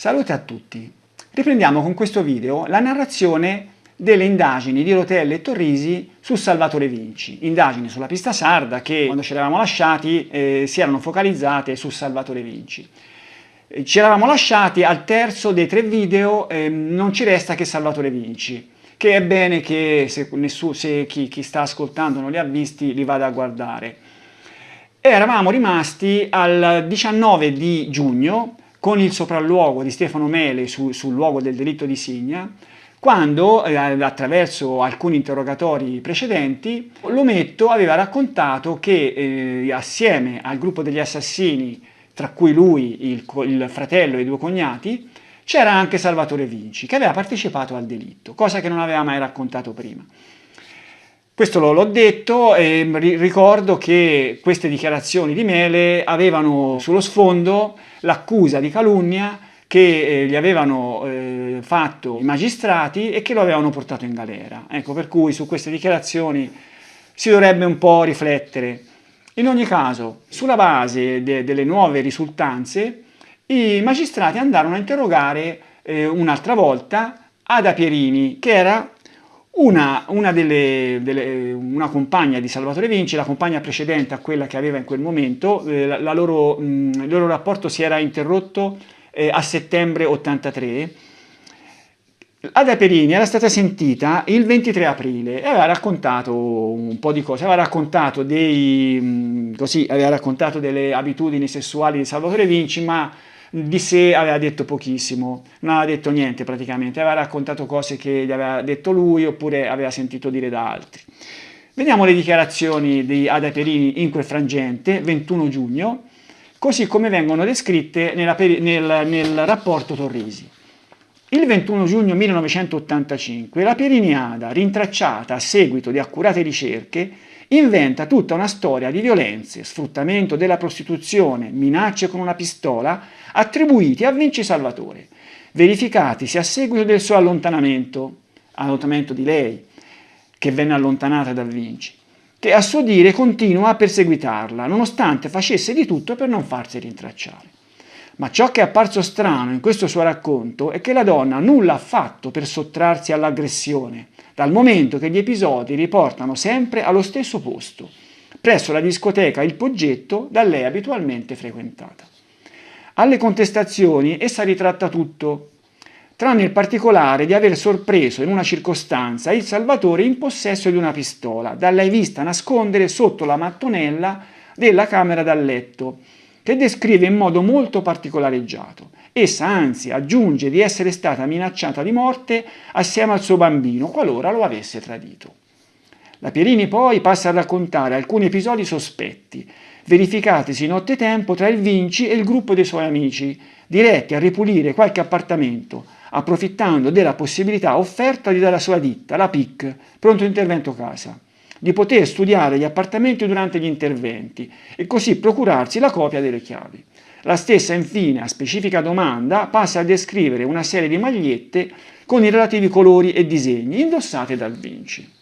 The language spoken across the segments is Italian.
Salute a tutti! Riprendiamo con questo video la narrazione delle indagini di Rotelle e Torrisi su Salvatore Vinci. Indagini sulla pista sarda che, quando ci eravamo lasciati, si erano focalizzate su Salvatore Vinci. Ci eravamo lasciati al terzo dei 3 video, non ci resta che Salvatore Vinci, che è bene che se chi sta ascoltando non li ha visti, li vada a guardare. Eravamo rimasti al 19 di giugno, con il sopralluogo di Stefano Mele sul luogo del delitto di Signa, quando, attraverso alcuni interrogatori precedenti, l'ometto aveva raccontato che assieme al gruppo degli assassini, tra cui lui, il fratello e i 2 cognati, c'era anche Salvatore Vinci, che aveva partecipato al delitto, cosa che non aveva mai raccontato prima. Questo l'ho detto e ricordo che queste dichiarazioni di Mele avevano sullo sfondo l'accusa di calunnia che gli avevano fatto i magistrati e che lo avevano portato in galera. Ecco, per cui su queste dichiarazioni si dovrebbe un po' riflettere. In ogni caso, sulla base delle nuove risultanze, i magistrati andarono a interrogare un'altra volta Ada Pierini, che era una compagna di Salvatore Vinci, la compagna precedente a quella che aveva in quel momento. Il loro rapporto si era interrotto a settembre 83. Ada Pierini era stata sentita il 23 aprile e aveva raccontato un po' di cose, aveva raccontato delle abitudini sessuali di Salvatore Vinci, ma di sé aveva detto pochissimo, non aveva detto niente praticamente, aveva raccontato cose che gli aveva detto lui oppure aveva sentito dire da altri. Vediamo le dichiarazioni di Ada Pierini in quel frangente, 21 giugno, così come vengono descritte nel rapporto Torrisi. Il 21 giugno 1985 la Pierini Ada, rintracciata a seguito di accurate ricerche, inventa tutta una storia di violenze, sfruttamento della prostituzione, minacce con una pistola attribuiti a Vinci Salvatore, verificatisi a seguito del suo allontanamento di lei, che venne allontanata da Vinci, che a suo dire continua a perseguitarla, nonostante facesse di tutto per non farsi rintracciare. Ma ciò che è apparso strano in questo suo racconto è che la donna nulla ha fatto per sottrarsi all'aggressione, dal momento che gli episodi riportano sempre allo stesso posto, presso la discoteca Il Poggetto da lei abitualmente frequentata. Alle contestazioni essa ritratta tutto, tranne il particolare di aver sorpreso in una circostanza il Salvatore in possesso di una pistola, da lei vista nascondere sotto la mattonella della camera da letto, che descrive in modo molto particolareggiato. Essa anzi aggiunge di essere stata minacciata di morte assieme al suo bambino qualora lo avesse tradito. La Pierini poi passa a raccontare alcuni episodi sospetti, verificatisi nottetempo tra il Vinci e il gruppo dei suoi amici, diretti a ripulire qualche appartamento, approfittando della possibilità offerta dalla sua ditta, la PIC, Pronto Intervento Casa, di poter studiare gli appartamenti durante gli interventi e così procurarsi la copia delle chiavi. La stessa, infine, a specifica domanda, passa a descrivere una serie di magliette con i relativi colori e disegni indossate dal Vinci.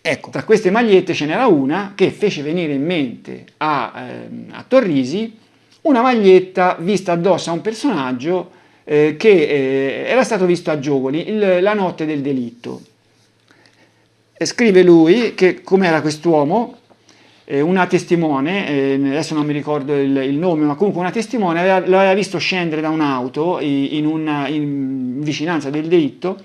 Ecco, tra queste magliette ce n'era una che fece venire in mente a Torrisi una maglietta vista addosso a un personaggio che era stato visto a Giovoli la notte del delitto. Scrive lui che com'era quest'uomo, una testimone, adesso non mi ricordo il nome, ma comunque una testimone lo aveva visto scendere da un'auto in vicinanza del delitto,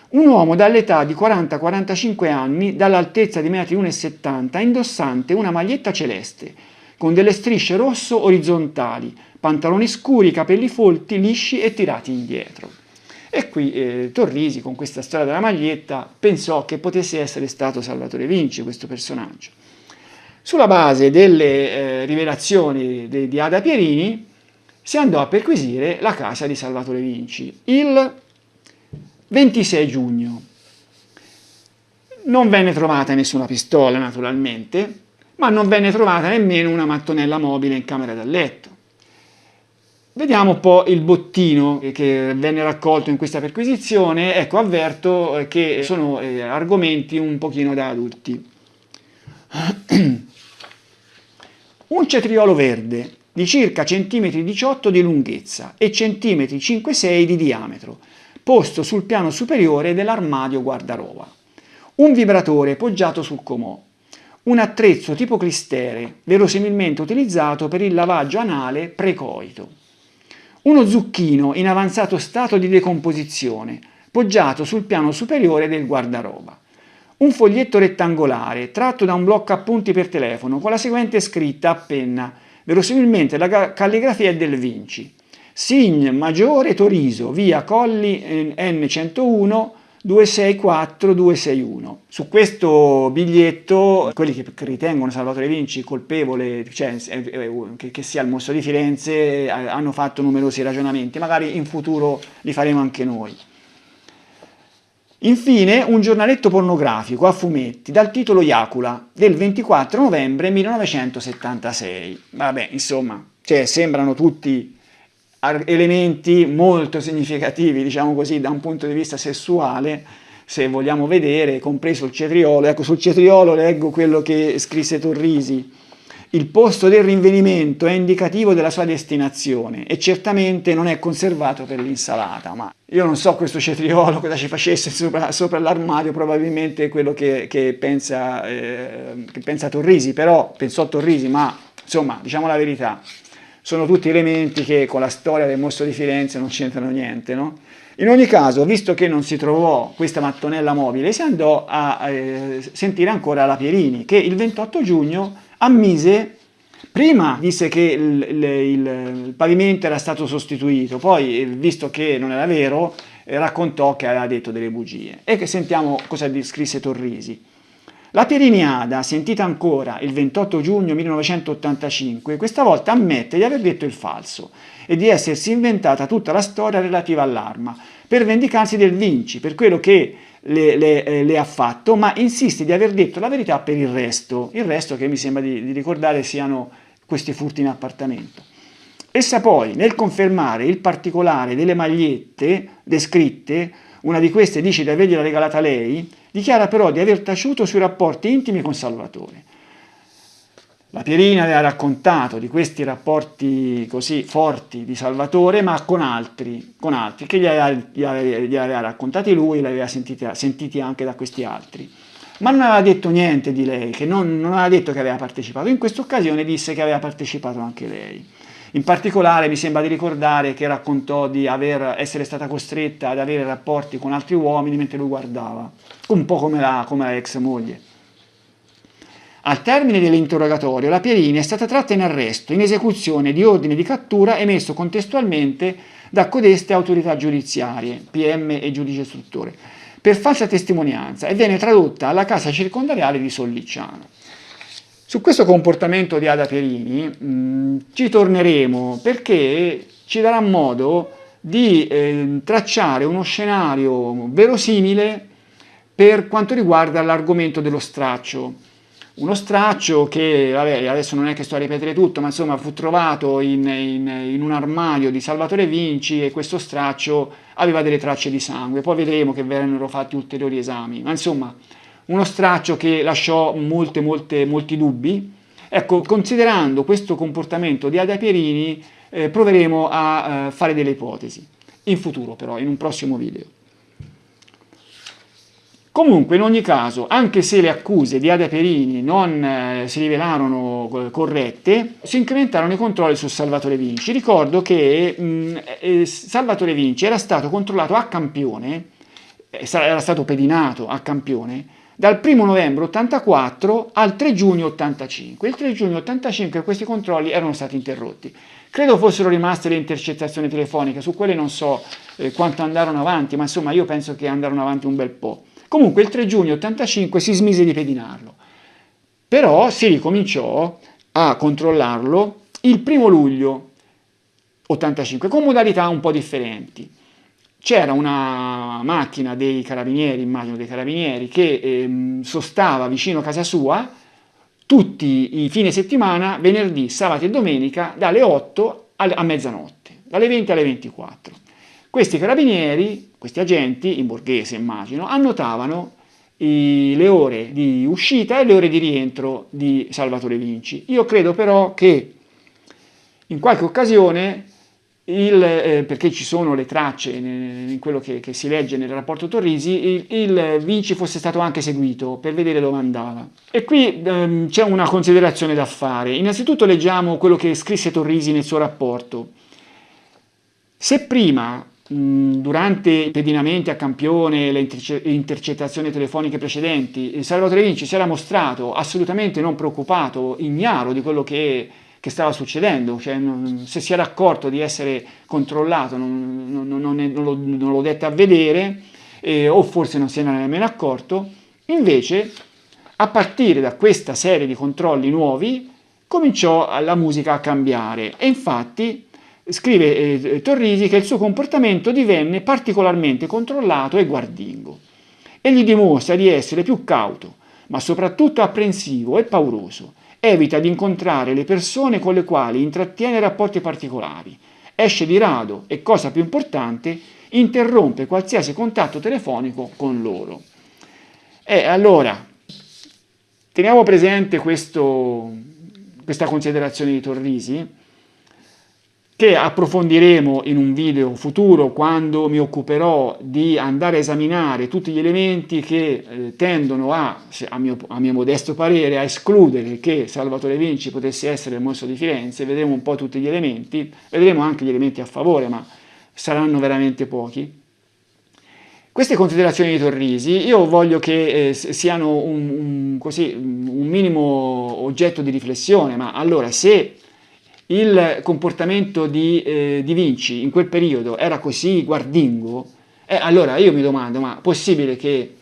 un uomo dall'età di 40-45 anni, dall'altezza di 1,70 m, indossante una maglietta celeste, con delle strisce rosso orizzontali, pantaloni scuri, capelli folti, lisci e tirati indietro. E qui Torrisi, con questa storia della maglietta, pensò che potesse essere stato Salvatore Vinci, questo personaggio. Sulla base delle rivelazioni di Ada Pierini, si andò a perquisire la casa di Salvatore Vinci. Il 26 giugno non venne trovata nessuna pistola, naturalmente, ma non venne trovata nemmeno una mattonella mobile in camera da letto. Vediamo un po' il bottino che venne raccolto in questa perquisizione. Ecco, avverto che sono argomenti un pochino da adulti. Un cetriolo verde, di circa centimetri 18 di lunghezza e centimetri 5-6 di diametro, posto sul piano superiore dell'armadio guardaroba. Un vibratore poggiato sul comò. Un attrezzo tipo clistere, verosimilmente utilizzato per il lavaggio anale precoito. Uno zucchino in avanzato stato di decomposizione, poggiato sul piano superiore del guardaroba. Un foglietto rettangolare tratto da un blocco appunti per telefono con la seguente scritta a penna, verosimilmente la calligrafia è del Vinci. Sign Maggiore Toriso, via Colli N101 264 261. Su questo biglietto, quelli che ritengono Salvatore Vinci colpevole, cioè che sia il mostro di Firenze, hanno fatto numerosi ragionamenti, magari in futuro li faremo anche noi. Infine, un giornaletto pornografico a fumetti dal titolo Iacula del 24 novembre 1976. Vabbè, insomma, sembrano tutti elementi molto significativi, diciamo così, da un punto di vista sessuale, se vogliamo vedere, compreso il cetriolo. Ecco, sul cetriolo leggo quello che scrisse Torrisi. Il posto del rinvenimento è indicativo della sua destinazione e certamente non è conservato per l'insalata, ma io non so questo cetriolo cosa ci facesse sopra l'armadio, probabilmente è quello che pensa Torrisi, però pensò Torrisi, ma insomma, diciamo la verità, sono tutti elementi che con la storia del mostro di Firenze non c'entrano niente, no? In ogni caso, visto che non si trovò questa mattonella mobile, si andò a sentire ancora la Pierini, che il 28 giugno ammise, prima disse che il pavimento era stato sostituito, poi visto che non era vero, raccontò che aveva detto delle bugie. E che sentiamo cosa scrisse Torrisi. La Pieriniada, sentita ancora il 28 giugno 1985, questa volta ammette di aver detto il falso e di essersi inventata tutta la storia relativa all'arma per vendicarsi del Vinci, per quello che le ha fatto, ma insiste di aver detto la verità per il resto che mi sembra di ricordare siano questi furti in appartamento. Essa poi, nel confermare il particolare delle magliette descritte, una di queste dice di avergliela regalata lei, dichiara però di aver taciuto sui rapporti intimi con Salvatore. La Pierina aveva raccontato di questi rapporti così forti di Salvatore, ma con altri che gli aveva raccontati lui, li aveva sentiti anche da questi altri. Ma non aveva detto niente di lei, che non aveva detto che aveva partecipato. In questa occasione disse che aveva partecipato anche lei. In particolare mi sembra di ricordare che raccontò di essere stata costretta ad avere rapporti con altri uomini mentre lui guardava, un po' come la ex moglie. Al termine dell'interrogatorio, la Pierini è stata tratta in arresto in esecuzione di ordine di cattura emesso contestualmente da codeste autorità giudiziarie, PM e giudice istruttore, per falsa testimonianza e viene tradotta alla casa circondariale di Sollicciano. Su questo comportamento di Ada Pierini ci torneremo perché ci darà modo di tracciare uno scenario verosimile per quanto riguarda l'argomento dello straccio. Uno straccio che, vabbè, adesso non è che sto a ripetere tutto, ma insomma fu trovato in un armadio di Salvatore Vinci e questo straccio aveva delle tracce di sangue. Poi vedremo che vennero fatti ulteriori esami, ma insomma uno straccio che lasciò molti dubbi. Ecco, considerando questo comportamento di Ada Pierini, proveremo a fare delle ipotesi, in futuro però, in un prossimo video. Comunque, in ogni caso, anche se le accuse di Ada Pierini non si rivelarono corrette, si incrementarono i controlli su Salvatore Vinci. Ricordo che Salvatore Vinci era stato controllato a campione, era stato pedinato a campione, dal 1 novembre 84 al 3 giugno 85. Il 3 giugno 85 questi controlli erano stati interrotti. Credo fossero rimaste le intercettazioni telefoniche, su quelle non so quanto andarono avanti, ma insomma io penso che andarono avanti un bel po'. Comunque il 3 giugno 85 si smise di pedinarlo, però si ricominciò a controllarlo il 1 luglio 85 con modalità un po' differenti. C'era una macchina dei carabinieri, immagino dei carabinieri, che sostava vicino a casa sua tutti i fine settimana, venerdì, sabato e domenica, dalle 8 a mezzanotte, dalle 20 alle 24. Questi carabinieri, questi agenti, in borghese immagino, annotavano le ore di uscita e le ore di rientro di Salvatore Vinci. Io credo però che In qualche occasione, perché ci sono le tracce in quello che si legge nel rapporto Torrisi, il Vinci fosse stato anche seguito per vedere dove andava. E qui c'è una considerazione da fare. Innanzitutto leggiamo quello che scrisse Torrisi nel suo rapporto. Se prima, durante i pedinamenti a campione, le intercettazioni telefoniche precedenti, Salvatore Vinci si era mostrato assolutamente non preoccupato, ignaro di quello che stava succedendo, cioè se si era accorto di essere controllato non lo dette a vedere, o forse non se ne era nemmeno accorto. Invece, a partire da questa serie di controlli nuovi, cominciò la musica a cambiare e infatti scrive Torrisi che il suo comportamento divenne particolarmente controllato e guardingo. Egli dimostra di essere più cauto, ma soprattutto apprensivo e pauroso. Evita di incontrare le persone con le quali intrattiene rapporti particolari. Esce di rado e, cosa più importante, interrompe qualsiasi contatto telefonico con loro. E allora, teniamo presente questa considerazione di Torrisi, che approfondiremo in un video futuro quando mi occuperò di andare a esaminare tutti gli elementi che tendono a mio modesto parere, a escludere che Salvatore Vinci potesse essere il mostro di Firenze. Vedremo un po' tutti gli elementi, vedremo anche gli elementi a favore, ma saranno veramente pochi. Queste considerazioni di Torrisi io voglio che siano un minimo oggetto di riflessione, ma allora se il comportamento di Vinci in quel periodo era così guardingo, allora io mi domando, ma è possibile che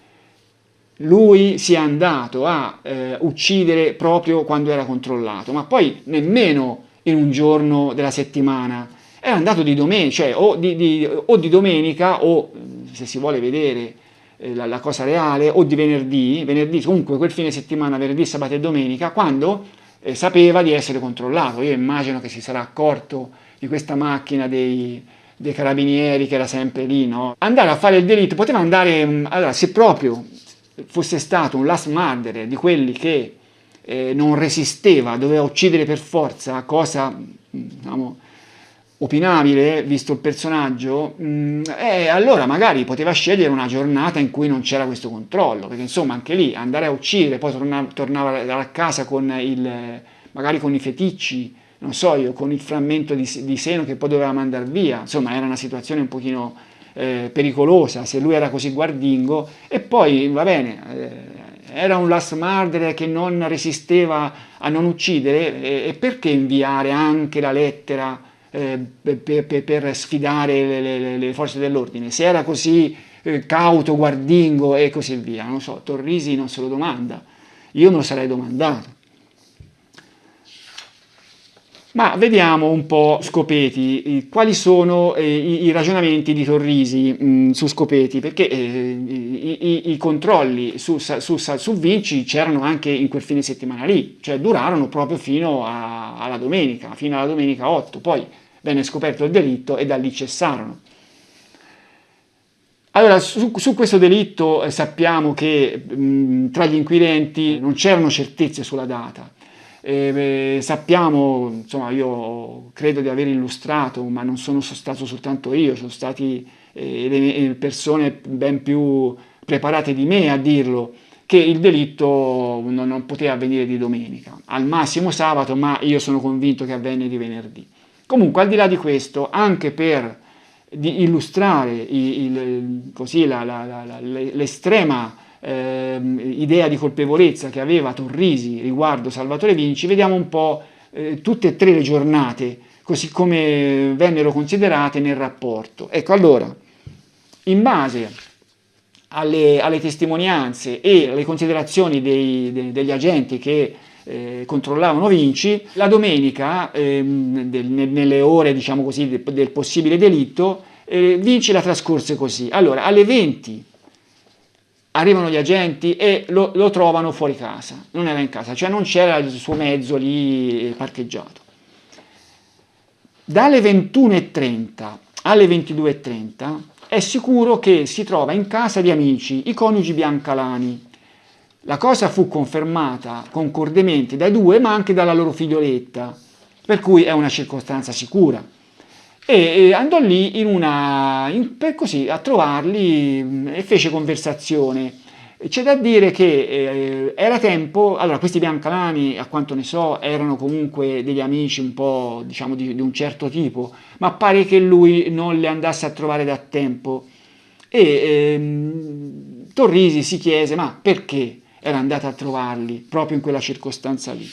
lui sia andato a uccidere proprio quando era controllato? Ma poi nemmeno in un giorno della settimana, era andato di domenica, cioè o di domenica o, se si vuole vedere la cosa reale, o di venerdì, comunque quel fine settimana, venerdì, sabato e domenica, quando sapeva di essere controllato. Io immagino che si sarà accorto di questa macchina dei carabinieri che era sempre lì, no? Andare a fare il delitto, poteva andare, allora se proprio fosse stato un last murderer di quelli che non resisteva, doveva uccidere per forza, cosa diciamo opinabile visto il personaggio, allora magari poteva scegliere una giornata in cui non c'era questo controllo, perché insomma anche lì andare a uccidere, poi tornava a casa con magari con i feticci, non so io, con il frammento di seno che poi doveva mandare via, insomma era una situazione un pochino pericolosa se lui era così guardingo. E poi va bene, era un last murderer che non resisteva a non uccidere, e perché inviare anche la lettera per sfidare le forze dell'ordine? Se era così cauto, guardingo e così via, non so, Torrisi non se lo domanda, io me lo sarei domandato. Ma vediamo un po' Scopeti, quali sono i ragionamenti di Torrisi su Scopeti, perché i controlli su Vinci c'erano anche in quel fine settimana lì, cioè durarono proprio fino alla domenica 8, poi venne scoperto il delitto e da lì cessarono. Allora, su questo delitto sappiamo che tra gli inquirenti non c'erano certezze sulla data. Sappiamo, insomma, io credo di aver illustrato, ma non sono stato soltanto io, sono stati persone ben più preparate di me a dirlo, che il delitto non poteva avvenire di domenica, al massimo sabato, ma io sono convinto che avvenne di venerdì. Comunque, al di là di questo, anche per illustrare l'estrema idea di colpevolezza che aveva Torrisi riguardo Salvatore Vinci, vediamo un po' tutte e tre le giornate, così come vennero considerate nel rapporto. Ecco, allora, in base alle testimonianze e alle considerazioni degli agenti che controllavano Vinci, la domenica, nelle ore, diciamo così, del possibile delitto, Vinci la trascorse così. Allora, alle 20 arrivano gli agenti e lo trovano fuori casa, non era in casa, cioè non c'era il suo mezzo lì parcheggiato. Dalle 21:30 alle 22:30 è sicuro che si trova in casa di amici, i coniugi Biancalani. La cosa fu confermata concordemente dai due, ma anche dalla loro figlioletta, per cui è una circostanza sicura. E andò lì così a trovarli e fece conversazione. C'è da dire che era tempo, allora questi biancalani, a quanto ne so, erano comunque degli amici un po', diciamo, di un certo tipo, ma pare che lui non li andasse a trovare da tempo. Torrisi si chiese, ma perché era andata a trovarli proprio in quella circostanza lì?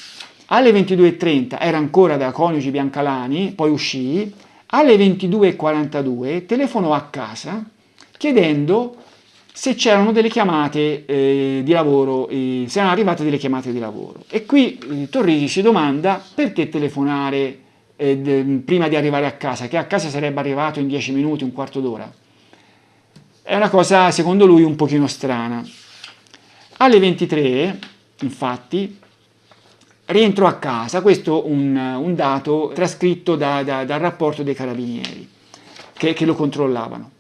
Alle 22:30 era ancora da coniugi biancalani, poi uscì, alle 22:42 telefonò a casa chiedendo se c'erano delle chiamate di lavoro, se erano arrivate delle chiamate di lavoro. E qui Torrisi si domanda perché telefonare prima di arrivare a casa, che a casa sarebbe arrivato in 10 minuti, un quarto d'ora. È una cosa, secondo lui, un pochino strana. Alle 23, infatti, rientrò a casa, questo un dato trascritto dal rapporto dei carabinieri che lo controllavano.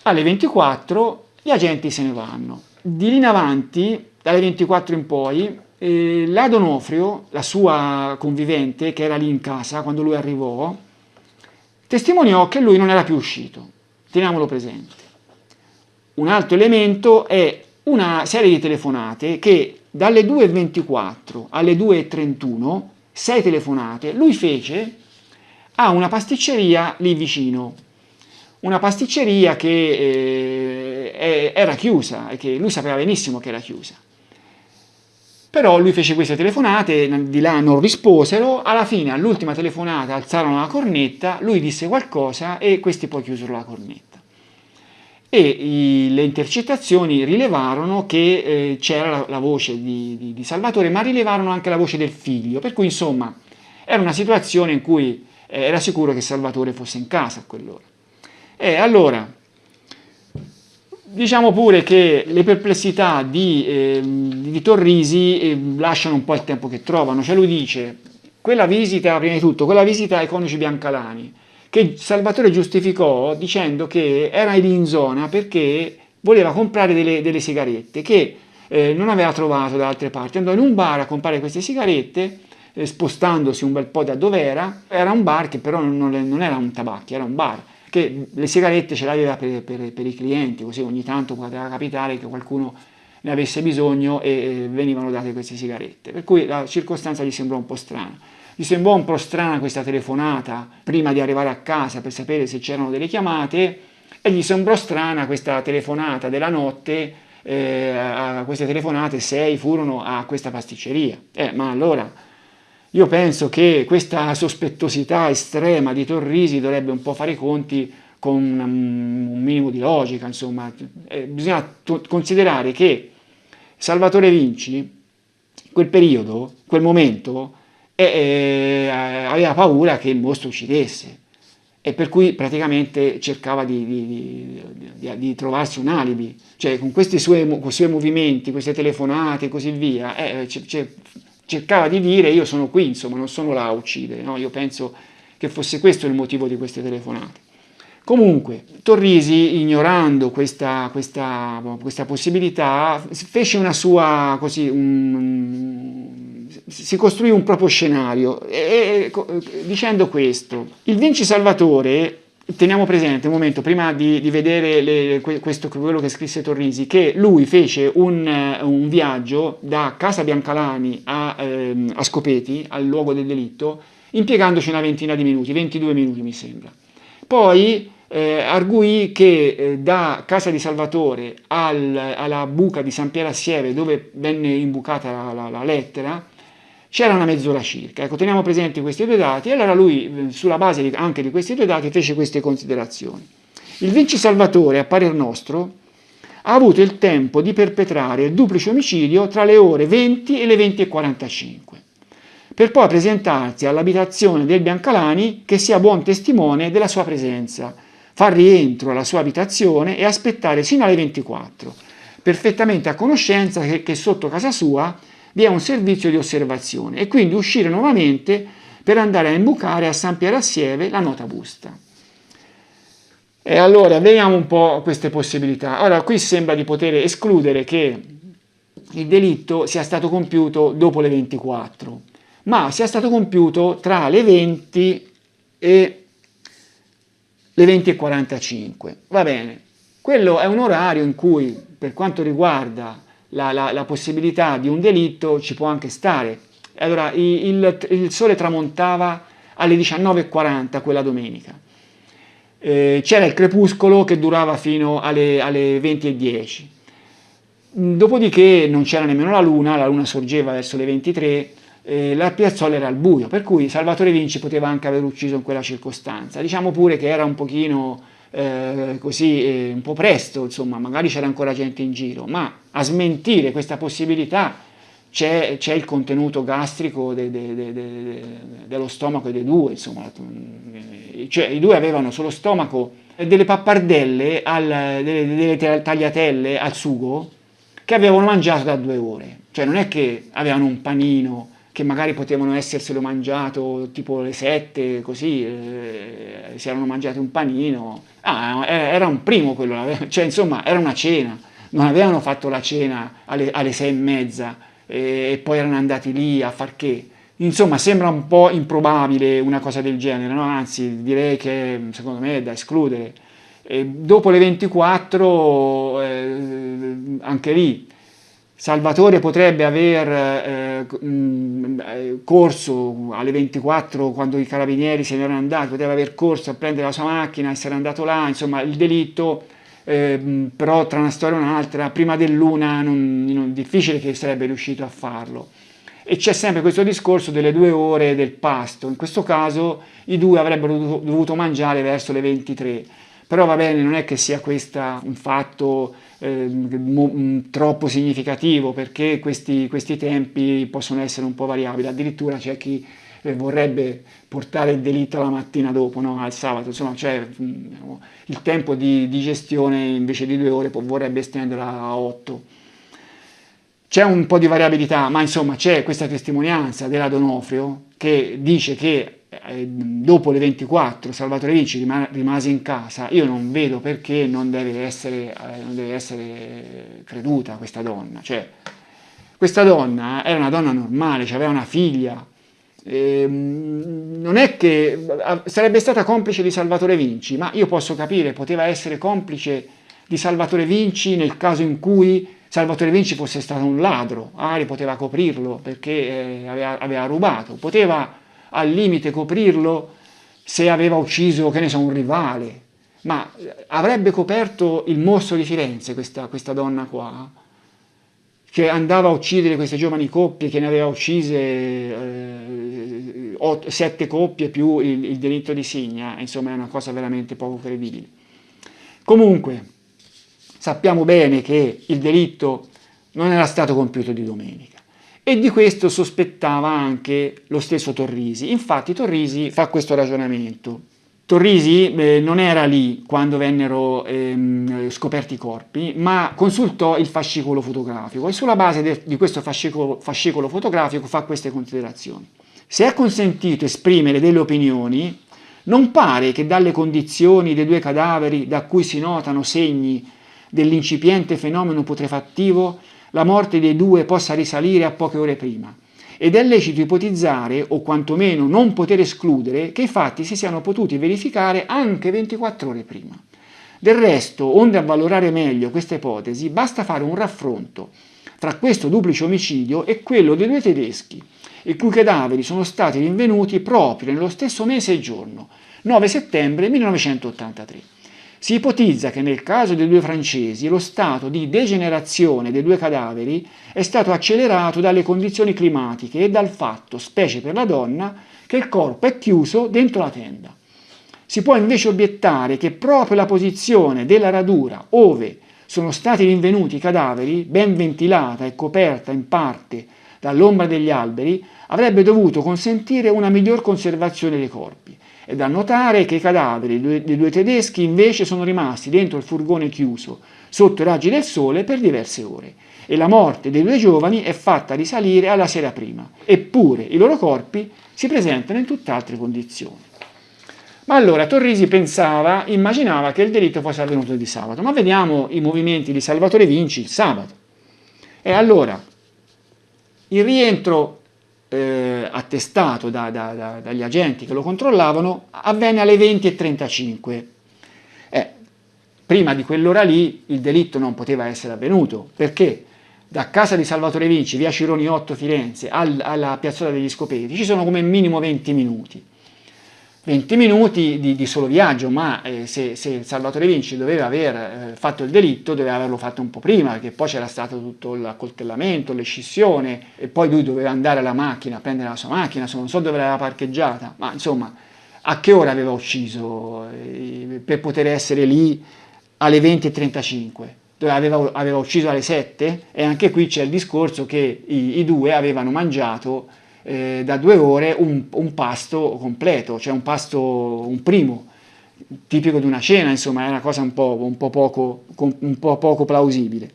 Alle 24 gli agenti se ne vanno. Di lì in avanti, dalle 24 in poi, la Donofrio, la sua convivente, che era lì in casa quando lui arrivò, testimoniò che lui non era più uscito. Teniamolo presente. Un altro elemento è una serie di telefonate che dalle 2:24 alle 2:31, 6 telefonate, lui fece a una pasticceria lì vicino. Una pasticceria che era chiusa e che lui sapeva benissimo che era chiusa. Però lui fece queste telefonate, di là non risposero, alla fine all'ultima telefonata alzarono la cornetta, lui disse qualcosa e questi poi chiusero la cornetta. E le intercettazioni rilevarono che c'era la voce di Salvatore, ma rilevarono anche la voce del figlio, per cui insomma era una situazione in cui era sicuro che Salvatore fosse in casa a quell'ora. E allora, diciamo pure che le perplessità di Torrisi lasciano un po' il tempo che trovano, cioè lui dice, quella visita, prima di tutto, quella visita ai coniugi biancalani, che Salvatore giustificò dicendo che era lì in zona perché voleva comprare delle sigarette che non aveva trovato da altre parti. Andò in un bar a comprare queste sigarette, spostandosi un bel po' da dove era un bar che però non era un tabacchi, era un bar, che le sigarette ce l'aveva per i clienti, così ogni tanto poteva capitare che qualcuno ne avesse bisogno e venivano date queste sigarette. Per cui la circostanza gli sembrò un po' strana. Gli sembrò un po' strana questa telefonata prima di arrivare a casa per sapere se c'erano delle chiamate e gli sembrò strana questa telefonata della notte, queste telefonate 6 furono a questa pasticceria. Ma allora io penso che questa sospettosità estrema di Torrisi dovrebbe un po' fare i conti con un minimo di logica, insomma. Bisogna considerare che Salvatore Vinci, in quel periodo, in quel momento, aveva paura che il mostro uccidesse e per cui praticamente cercava di trovarsi un alibi, cioè con questi suoi movimenti, queste telefonate e così via, cercava di dire io sono qui, insomma, non sono là a uccidere, no? Io penso che fosse questo il motivo di queste telefonate. Comunque, Torrisi, ignorando questa possibilità, fece una sua, si costruì un proprio scenario, dicendo questo. Il Vinci Salvatore, teniamo presente un momento, prima di vedere quello che scrisse Torrisi, che lui fece un viaggio da Casa Biancalani a Scopeti, al luogo del delitto, impiegandoci una ventina di minuti, 22 minuti mi sembra. Poi arguì che da casa di Salvatore alla buca di San Piero Assieve, dove venne imbucata la lettera, c'era una mezz'ora circa. Ecco, teniamo presenti questi due dati e allora lui, sulla base anche di questi due dati, fece queste considerazioni. Il Vinci Salvatore, a parer nostro, ha avuto il tempo di perpetrare il duplice omicidio tra le ore 20 e le 20:45, per poi presentarsi all'abitazione del Biancalani che sia buon testimone della sua presenza, far rientro alla sua abitazione e aspettare sino alle 24, perfettamente a conoscenza che sotto casa sua vi è un servizio di osservazione e quindi uscire nuovamente per andare a imbucare a San Piero Assieve la nota busta. E allora vediamo un po' queste possibilità. Ora qui sembra di poter escludere che il delitto sia stato compiuto dopo le 24, ma sia stato compiuto tra le 20 e le 20:45. Va bene, quello è un orario in cui, per quanto riguarda la possibilità di un delitto, ci può anche stare. Allora, il sole tramontava alle 19:40 quella domenica. C'era il crepuscolo che durava fino alle 20:10. Dopodiché non c'era nemmeno la luna sorgeva verso le 23, la piazzola era al buio, per cui Salvatore Vinci poteva anche aver ucciso in quella circostanza. Diciamo pure che era un pochino così, un po' presto, insomma, magari c'era ancora gente in giro, ma a smentire questa possibilità c'è il contenuto gastrico dello stomaco dei due, insomma, cioè i due avevano sullo stomaco delle pappardelle, delle tagliatelle al sugo che avevano mangiato da 2 ore, cioè non è che avevano un panino che magari potevano esserselo mangiato tipo alle 7, così si erano mangiati un panino, era un primo quello, cioè insomma era una cena, non avevano fatto la cena alle 6:30 e poi erano andati lì a far che. Insomma, sembra un po' improbabile una cosa del genere, no? Anzi, direi che secondo me è da escludere. E dopo le 24, anche lì, Salvatore potrebbe aver corso alle 24 quando i carabinieri se ne erano andati, poteva aver corso a prendere la sua macchina, essere andato là, insomma il delitto, però tra una storia e un'altra, prima dell'una difficile che sarebbe riuscito a farlo. E c'è sempre questo discorso delle 2 ore del pasto, in questo caso i due avrebbero dovuto mangiare verso le 23. Però va bene, non è che sia questo un fatto troppo significativo, perché questi tempi possono essere un po' variabili, addirittura c'è chi vorrebbe portare il delitto la mattina dopo, no? Al sabato, insomma, cioè, il tempo di gestione invece di 2 ore vorrebbe estenderla a 8. C'è un po' di variabilità, ma insomma c'è questa testimonianza della D'Onofrio che dice che dopo le 24 Salvatore Vinci rimase in casa. Io non vedo perché non deve essere creduta questa donna. Cioè, questa donna era una donna normale, aveva una figlia. Non è che sarebbe stata complice di Salvatore Vinci, ma io posso capire, poteva essere complice di Salvatore Vinci nel caso in cui Salvatore Vinci fosse stato un ladro, magari poteva coprirlo perché aveva rubato, poteva al limite coprirlo se aveva ucciso, che ne so, un rivale, ma avrebbe coperto il mostro di Firenze questa donna qua, che andava a uccidere queste giovani coppie, che ne aveva uccise 7 coppie più il delitto di Signa, insomma è una cosa veramente poco credibile. Comunque, sappiamo bene che il delitto non era stato compiuto di domenica e di questo sospettava anche lo stesso Torrisi. Infatti Torrisi fa questo ragionamento. Torrisi non era lì quando vennero scoperti i corpi, ma consultò il fascicolo fotografico e sulla base di questo fascicolo fotografico fa queste considerazioni. Se è consentito esprimere delle opinioni, non pare che dalle condizioni dei 2 cadaveri da cui si notano segni dell'incipiente fenomeno putrefattivo, la morte dei 2 possa risalire a poche ore prima, ed è lecito ipotizzare, o quantomeno non poter escludere, che i fatti si siano potuti verificare anche 24 ore prima. Del resto, onde avvalorare meglio questa ipotesi, basta fare un raffronto tra questo duplice omicidio e quello dei 2 tedeschi, i cui cadaveri sono stati rinvenuti proprio nello stesso mese e giorno, 9 settembre 1983. Si ipotizza che nel caso dei 2 francesi lo stato di degenerazione dei 2 cadaveri è stato accelerato dalle condizioni climatiche e dal fatto, specie per la donna, che il corpo è chiuso dentro la tenda. Si può invece obiettare che proprio la posizione della radura ove sono stati rinvenuti i cadaveri, ben ventilata e coperta in parte dall'ombra degli alberi, avrebbe dovuto consentire una miglior conservazione dei corpi. È da notare che i cadaveri dei 2 tedeschi invece sono rimasti dentro il furgone chiuso, sotto i raggi del sole per diverse ore, e la morte dei 2 giovani è fatta risalire alla sera prima, eppure i loro corpi si presentano in tutt'altre condizioni. Ma allora Torrisi immaginava che il delitto fosse avvenuto di sabato, ma vediamo i movimenti di Salvatore Vinci il sabato. E allora, il rientro attestato dagli agenti che lo controllavano, avvenne alle 20:35. Prima di quell'ora lì il delitto non poteva essere avvenuto, perché da casa di Salvatore Vinci, via Cironi 8 Firenze, alla piazzola degli Scopeti ci sono come minimo 20 minuti. 20 minuti di solo viaggio, ma se Salvatore Vinci doveva aver fatto il delitto, doveva averlo fatto un po' prima, perché poi c'era stato tutto l'accoltellamento, l'escissione, e poi lui doveva andare alla macchina, a prendere la sua macchina, non so dove l'aveva parcheggiata, ma insomma, a che ora aveva ucciso per poter essere lì alle 20:35? Aveva ucciso alle 7? E anche qui c'è il discorso che i due avevano mangiato da 2 ore un pasto completo, cioè un primo, tipico di una cena, insomma, è una cosa un po' poco plausibile.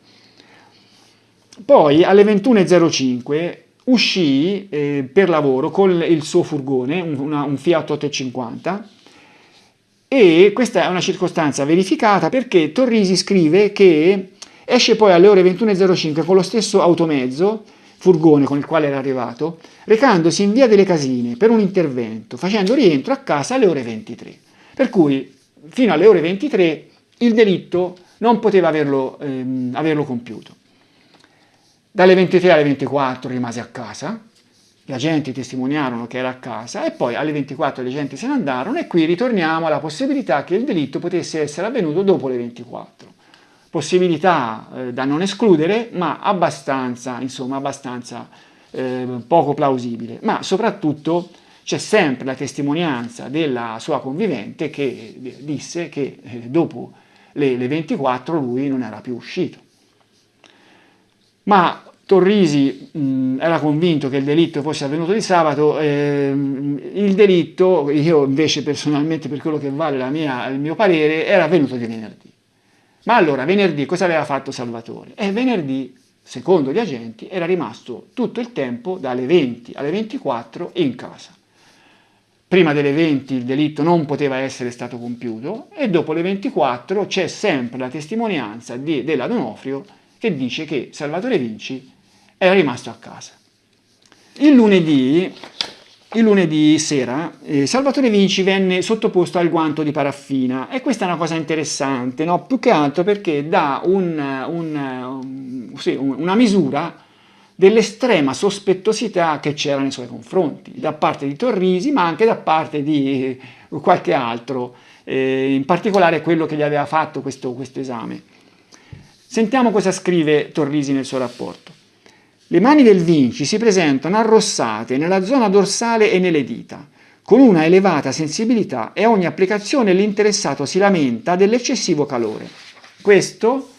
Poi alle 21:05 uscì per lavoro con il suo furgone, un Fiat 850, e questa è una circostanza verificata perché Torrisi scrive che esce poi alle ore 21:05 con lo stesso automezzo, furgone con il quale era arrivato, recandosi in via delle Casine per un intervento, facendo rientro a casa alle ore 23. Per cui fino alle ore 23 il delitto non poteva averlo compiuto. Dalle 23 alle 24 rimase a casa, gli agenti testimoniarono che era a casa e poi alle 24 gli agenti se ne andarono e qui ritorniamo alla possibilità che il delitto potesse essere avvenuto dopo le 24. Possibilità da non escludere, ma abbastanza poco plausibile. Ma soprattutto c'è sempre la testimonianza della sua convivente che disse che dopo le 24 lui non era più uscito. Ma Torrisi era convinto che il delitto fosse avvenuto di sabato, il delitto, io invece personalmente per quello che vale il mio parere, era avvenuto di venerdì. Ma allora venerdì cosa aveva fatto Salvatore? Venerdì, secondo gli agenti, era rimasto tutto il tempo dalle 20 alle 24 in casa. Prima delle 20 il delitto non poteva essere stato compiuto e dopo le 24 c'è sempre la testimonianza della D'Onofrio che dice che Salvatore Vinci era rimasto a casa. Il lunedì sera Salvatore Vinci venne sottoposto al guanto di paraffina e questa è una cosa interessante, no? Più che altro perché dà una misura dell'estrema sospettosità che c'era nei suoi confronti, da parte di Torrisi ma anche da parte di qualche altro, in particolare quello che gli aveva fatto questo esame. Sentiamo cosa scrive Torrisi nel suo rapporto. Le mani del Vinci si presentano arrossate nella zona dorsale e nelle dita, con una elevata sensibilità e a ogni applicazione l'interessato si lamenta dell'eccessivo calore. Questo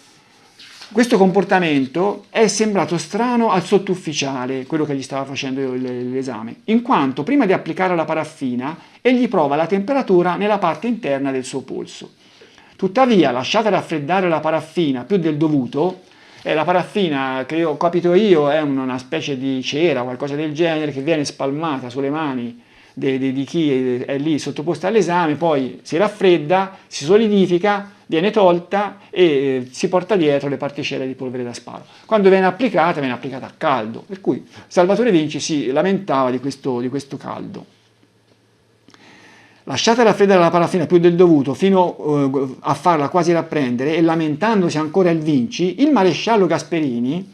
comportamento è sembrato strano al sottufficiale, quello che gli stava facendo l'esame, in quanto prima di applicare la paraffina egli prova la temperatura nella parte interna del suo polso. Tuttavia, lasciata raffreddare la paraffina più del dovuto, la paraffina, che ho capito io, è una specie di cera, qualcosa del genere, che viene spalmata sulle mani di chi è lì sottoposto all'esame, poi si raffredda, si solidifica, viene tolta e si porta dietro le particelle di polvere da sparo. Quando viene applicata a caldo, per cui Salvatore Vinci si lamentava di questo caldo. Lasciata raffreddare la paraffina più del dovuto fino a farla quasi rapprendere e lamentandosi ancora il Vinci, il maresciallo Gasperini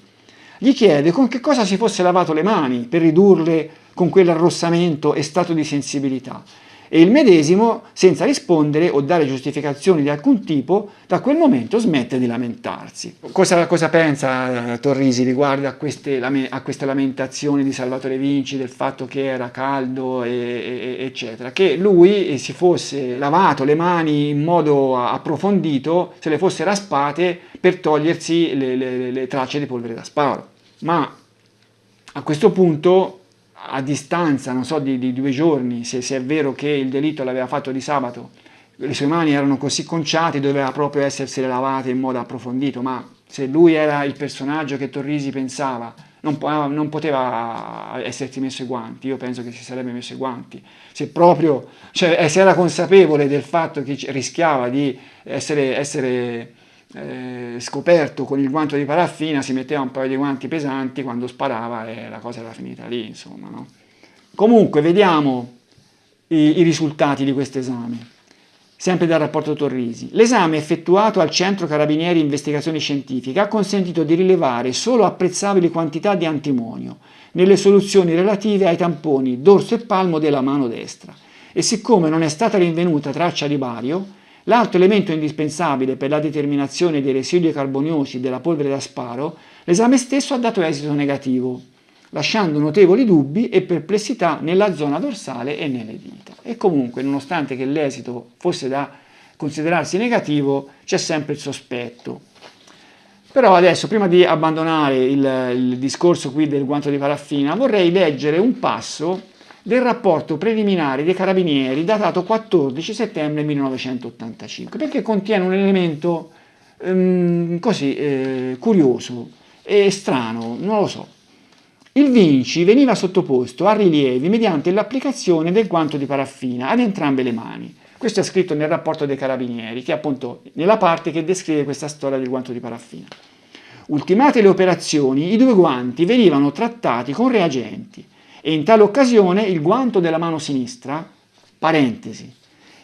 gli chiede con che cosa si fosse lavato le mani per ridurle con quell'arrossamento e stato di sensibilità. E il medesimo, senza rispondere o dare giustificazioni di alcun tipo, da quel momento smette di lamentarsi. Cosa pensa Torrisi riguardo a queste lamentazioni di Salvatore Vinci, del fatto che era caldo, eccetera? Che lui si fosse lavato le mani in modo approfondito, se le fosse raspate per togliersi le tracce di polvere da sparo. Ma a questo punto, a distanza, non so, di 2 giorni, se è vero che il delitto l'aveva fatto di sabato, le sue mani erano così conciate, doveva proprio essersele lavate in modo approfondito, ma se lui era il personaggio che Torrisi pensava, non poteva essersi messo i guanti. Io penso che si sarebbe messo i guanti. Se era consapevole del fatto che rischiava di essere scoperto con il guanto di paraffina, si metteva un paio di guanti pesanti quando sparava e la cosa era finita lì, insomma, no? Comunque, vediamo i risultati di questo esame. Sempre dal rapporto Torrisi. L'esame effettuato al Centro Carabinieri Investigazioni Scientifiche ha consentito di rilevare solo apprezzabili quantità di antimonio nelle soluzioni relative ai tamponi dorso e palmo della mano destra e siccome non è stata rinvenuta traccia di bario, l'altro elemento indispensabile per la determinazione dei residui carboniosi della polvere da sparo, l'esame stesso ha dato esito negativo, lasciando notevoli dubbi e perplessità nella zona dorsale e nelle dita. E comunque, nonostante che l'esito fosse da considerarsi negativo, c'è sempre il sospetto. Però adesso, prima di abbandonare il discorso qui del guanto di paraffina, vorrei leggere un passo del rapporto preliminare dei Carabinieri datato 14 settembre 1985, perché contiene un elemento curioso e strano, non lo so. Il Vinci veniva sottoposto a rilievi mediante l'applicazione del guanto di paraffina ad entrambe le mani. Questo è scritto nel rapporto dei Carabinieri, che è appunto nella parte che descrive questa storia del guanto di paraffina. Ultimate le operazioni, i due guanti venivano trattati con reagenti e in tale occasione il guanto della mano sinistra, parentesi,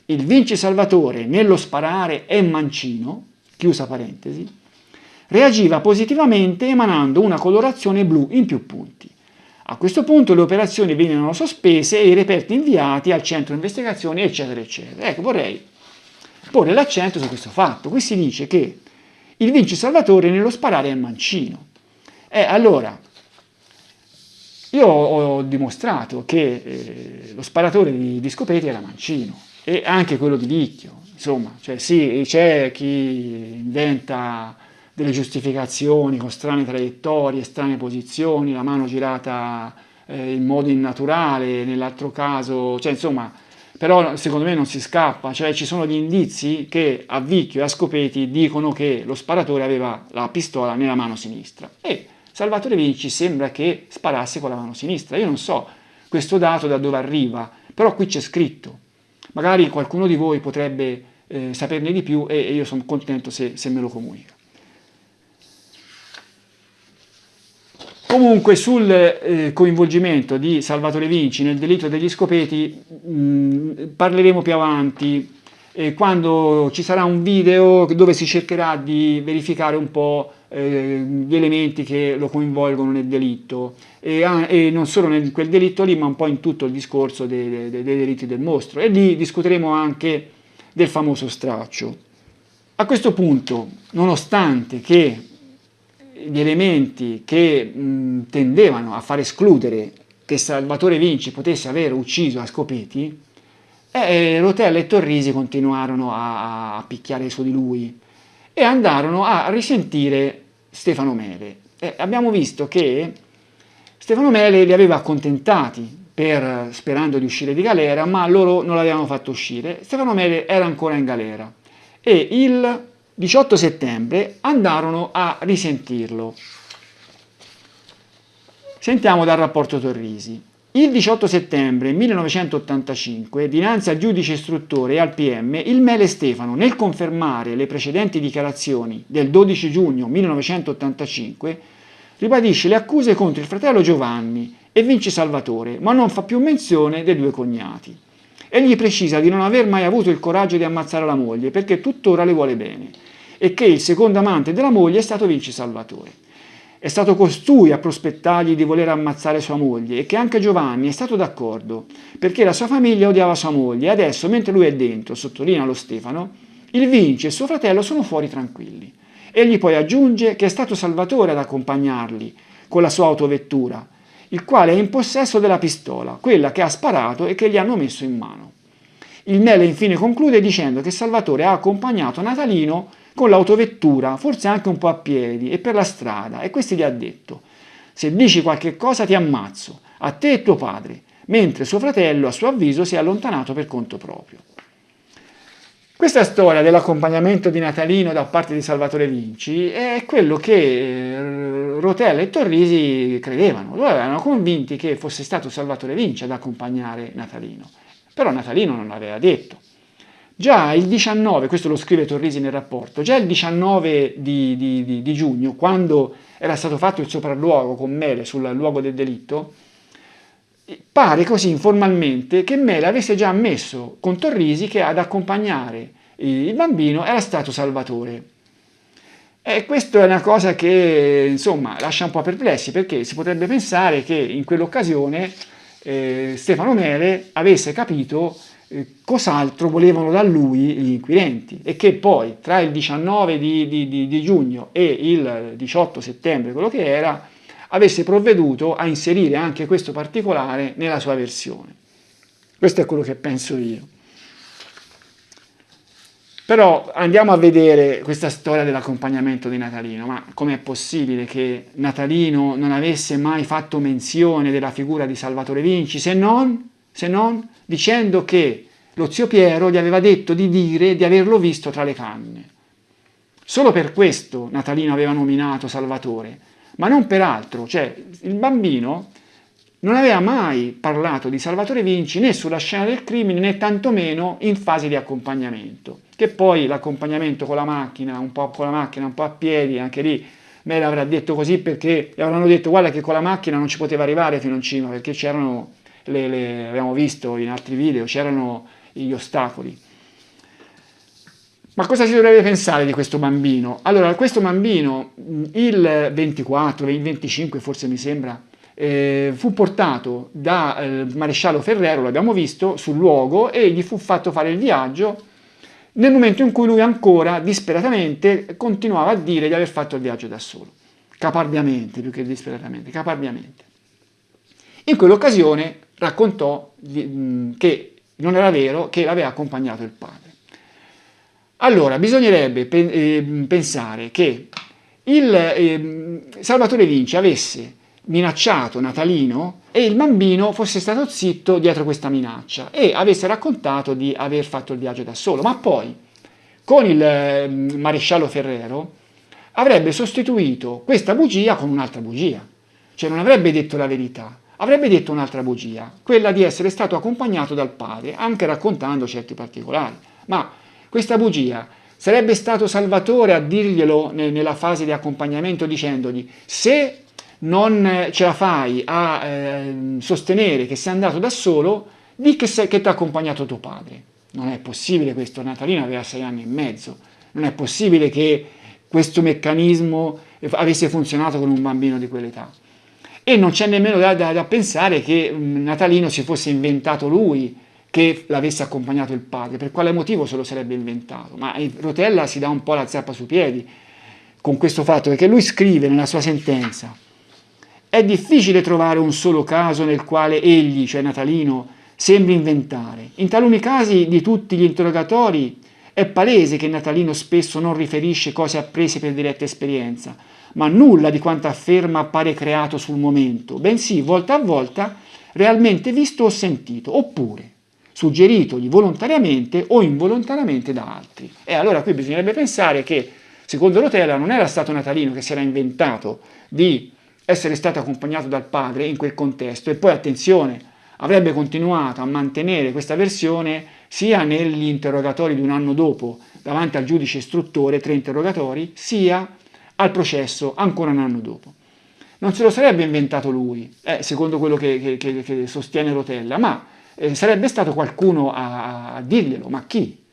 il Vinci Salvatore nello sparare è mancino, chiusa parentesi, reagiva positivamente emanando una colorazione blu in più punti. A questo punto le operazioni vennero sospese e i reperti inviati al centro investigazioni, eccetera, eccetera. Ecco, vorrei porre l'accento su questo fatto. Qui si dice che il Vinci Salvatore nello sparare è mancino. Allora, io ho dimostrato che lo sparatore di Scopeti era mancino e anche quello di Vicchio. Insomma, cioè sì, c'è chi inventa delle giustificazioni con strane traiettorie, strane posizioni, la mano girata in modo innaturale, nell'altro caso, cioè insomma, però secondo me non si scappa, cioè ci sono gli indizi che a Vicchio e a Scopeti dicono che lo sparatore aveva la pistola nella mano sinistra e Salvatore Vinci sembra che sparasse con la mano sinistra. Io non so questo dato da dove arriva, però qui c'è scritto. Magari qualcuno di voi potrebbe saperne di più e io sono contento se me lo comunica. Comunque sul coinvolgimento di Salvatore Vinci nel delitto degli Scopeti parleremo più avanti, quando ci sarà un video dove si cercherà di verificare un po' gli elementi che lo coinvolgono nel delitto e non solo in quel delitto lì ma un po' in tutto il discorso dei delitti del mostro e lì discuteremo anche del famoso straccio. A questo punto, nonostante che gli elementi che tendevano a far escludere che Salvatore Vinci potesse aver ucciso Ascopeti, Rotella e Torrisi continuarono a picchiare su di lui e andarono a risentire Stefano Mele. Abbiamo visto che Stefano Mele li aveva accontentati sperando di uscire di galera, ma loro non l'avevano fatto uscire. Stefano Mele era ancora in galera e il 18 settembre andarono a risentirlo. Sentiamo dal rapporto Torrisi. Il 18 settembre 1985, dinanzi al giudice istruttore e al PM, il Mele Stefano, nel confermare le precedenti dichiarazioni del 12 giugno 1985, ribadisce le accuse contro il fratello Giovanni e Vinci Salvatore, ma non fa più menzione dei due cognati. Egli precisa di non aver mai avuto il coraggio di ammazzare la moglie perché tuttora le vuole bene e che il secondo amante della moglie è stato Vinci Salvatore. È stato costui a prospettargli di voler ammazzare sua moglie e che anche Giovanni è stato d'accordo perché la sua famiglia odiava sua moglie e adesso, mentre lui è dentro, sottolinea lo Stefano, il Vinci e suo fratello sono fuori tranquilli. Egli poi aggiunge che è stato Salvatore ad accompagnarli con la sua autovettura, il quale è in possesso della pistola, quella che ha sparato e che gli hanno messo in mano. Il Mele infine conclude dicendo che Salvatore ha accompagnato Natalino con l'autovettura, forse anche un po' a piedi e per la strada, e questi gli ha detto: se dici qualche cosa ti ammazzo, a te e tuo padre, mentre suo fratello a suo avviso si è allontanato per conto proprio. Questa storia dell'accompagnamento di Natalino da parte di Salvatore Vinci è quello che Rotella e Torrisi credevano. Loro erano convinti che fosse stato Salvatore Vinci ad accompagnare Natalino, però Natalino non l'aveva detto. Già il 19, questo lo scrive Torrisi nel rapporto, già il 19 di giugno, quando era stato fatto il sopralluogo con Mele sul luogo del delitto, pare così informalmente che Mele avesse già ammesso con Torrisi che ad accompagnare il bambino era stato Salvatore. E questa è una cosa che insomma lascia un po' perplessi, perché si potrebbe pensare che in quell'occasione Stefano Mele avesse capito cos'altro volevano da lui gli inquirenti e che poi tra il 19 di giugno e il 18 settembre, quello che era, avesse provveduto a inserire anche questo particolare nella sua versione. Questo è quello che penso io. Però andiamo a vedere questa storia dell'accompagnamento di Natalino, ma com'è possibile che Natalino non avesse mai fatto menzione della figura di Salvatore Vinci, se non dicendo che lo zio Piero gli aveva detto di dire di averlo visto tra le canne. Solo per questo Natalino aveva nominato Salvatore, ma non per altro, cioè il bambino non aveva mai parlato di Salvatore Vinci né sulla scena del crimine né tantomeno in fase di accompagnamento, che poi l'accompagnamento con la macchina, un po' a piedi, anche lì me l'avrà detto così perché gli avranno detto guarda che con la macchina non ci poteva arrivare fino in cima perché c'erano, abbiamo visto in altri video, c'erano gli ostacoli. Ma cosa si dovrebbe pensare di questo bambino? Allora, questo bambino il 24, il 25 forse mi sembra, fu portato da maresciallo Ferrero, l'abbiamo visto, sul luogo e gli fu fatto fare il viaggio nel momento in cui lui ancora disperatamente continuava a dire di aver fatto il viaggio da solo, caparbiamente, più che disperatamente, caparbiamente. In quell'occasione raccontò che non era vero, che l'aveva accompagnato il padre. Allora, bisognerebbe pensare che Salvatore Vinci avesse minacciato Natalino e il bambino fosse stato zitto dietro questa minaccia e avesse raccontato di aver fatto il viaggio da solo, ma poi con il maresciallo Ferrero avrebbe sostituito questa bugia con un'altra bugia, cioè non avrebbe detto la verità, avrebbe detto un'altra bugia, quella di essere stato accompagnato dal padre, anche raccontando certi particolari, ma questa bugia sarebbe stato Salvatore a dirglielo nella fase di accompagnamento dicendogli se non ce la fai a sostenere che sei andato da solo, di che ti ha accompagnato tuo padre. Non è possibile questo, Natalino aveva 6 anni e mezzo, non è possibile che questo meccanismo avesse funzionato con un bambino di quell'età. E non c'è nemmeno da pensare che Natalino si fosse inventato lui che l'avesse accompagnato il padre, per quale motivo se lo sarebbe inventato? Ma Rotella si dà un po' la zappa sui piedi con questo fatto, perché lui scrive nella sua sentenza: è difficile trovare un solo caso nel quale egli, cioè Natalino, sembri inventare. In taluni casi di tutti gli interrogatori è palese che Natalino spesso non riferisce cose apprese per diretta esperienza, ma nulla di quanto afferma appare creato sul momento, bensì volta a volta realmente visto o sentito, oppure suggeritogli volontariamente o involontariamente da altri. E allora qui bisognerebbe pensare che, secondo Rotella, non era stato Natalino che si era inventato di essere stato accompagnato dal padre in quel contesto e poi, attenzione, avrebbe continuato a mantenere questa versione sia negli interrogatori di un anno dopo davanti al giudice istruttore, 3 interrogatori, sia al processo ancora un anno dopo. Non se lo sarebbe inventato lui, secondo quello che sostiene Rotella, ma sarebbe stato qualcuno a dirglielo, ma chi?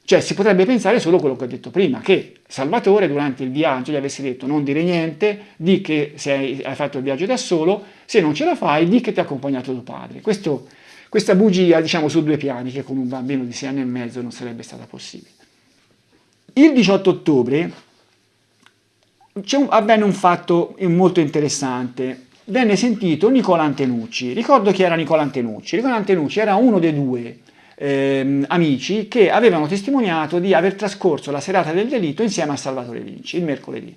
Cioè si potrebbe pensare solo quello che ho detto prima, che Salvatore durante il viaggio gli avesse detto non dire niente, di che se hai fatto il viaggio da solo, se non ce la fai, di che ti ha accompagnato tuo padre. Questa bugia, diciamo, su 2 piani, che con un bambino di 6 anni e mezzo non sarebbe stata possibile. Il 18 ottobre avvenne un fatto molto interessante. Venne sentito Nicola Antenucci. Ricordo chi era Nicola Antenucci. Nicola Antenucci era uno dei 2 amici che avevano testimoniato di aver trascorso la serata del delitto insieme a Salvatore Vinci, il mercoledì.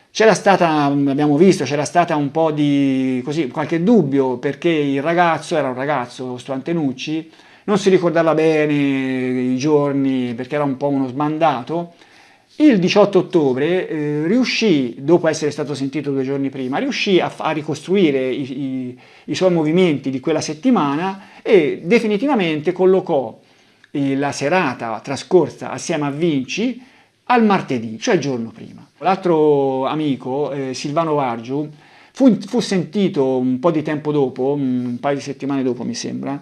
C'era stata, abbiamo visto, c'era stata un po' di qualche dubbio perché il ragazzo, era un ragazzo, sto Antenucci, non si ricordava bene i giorni perché era un po' uno sbandato. Il 18 ottobre riuscì, dopo essere stato sentito 2 giorni prima, riuscì a ricostruire i suoi movimenti di quella settimana e definitivamente collocò la serata trascorsa assieme a Vinci al martedì, cioè il giorno prima. L'altro amico, Silvano Vargiu, fu sentito un po' di tempo dopo, un paio di settimane dopo mi sembra,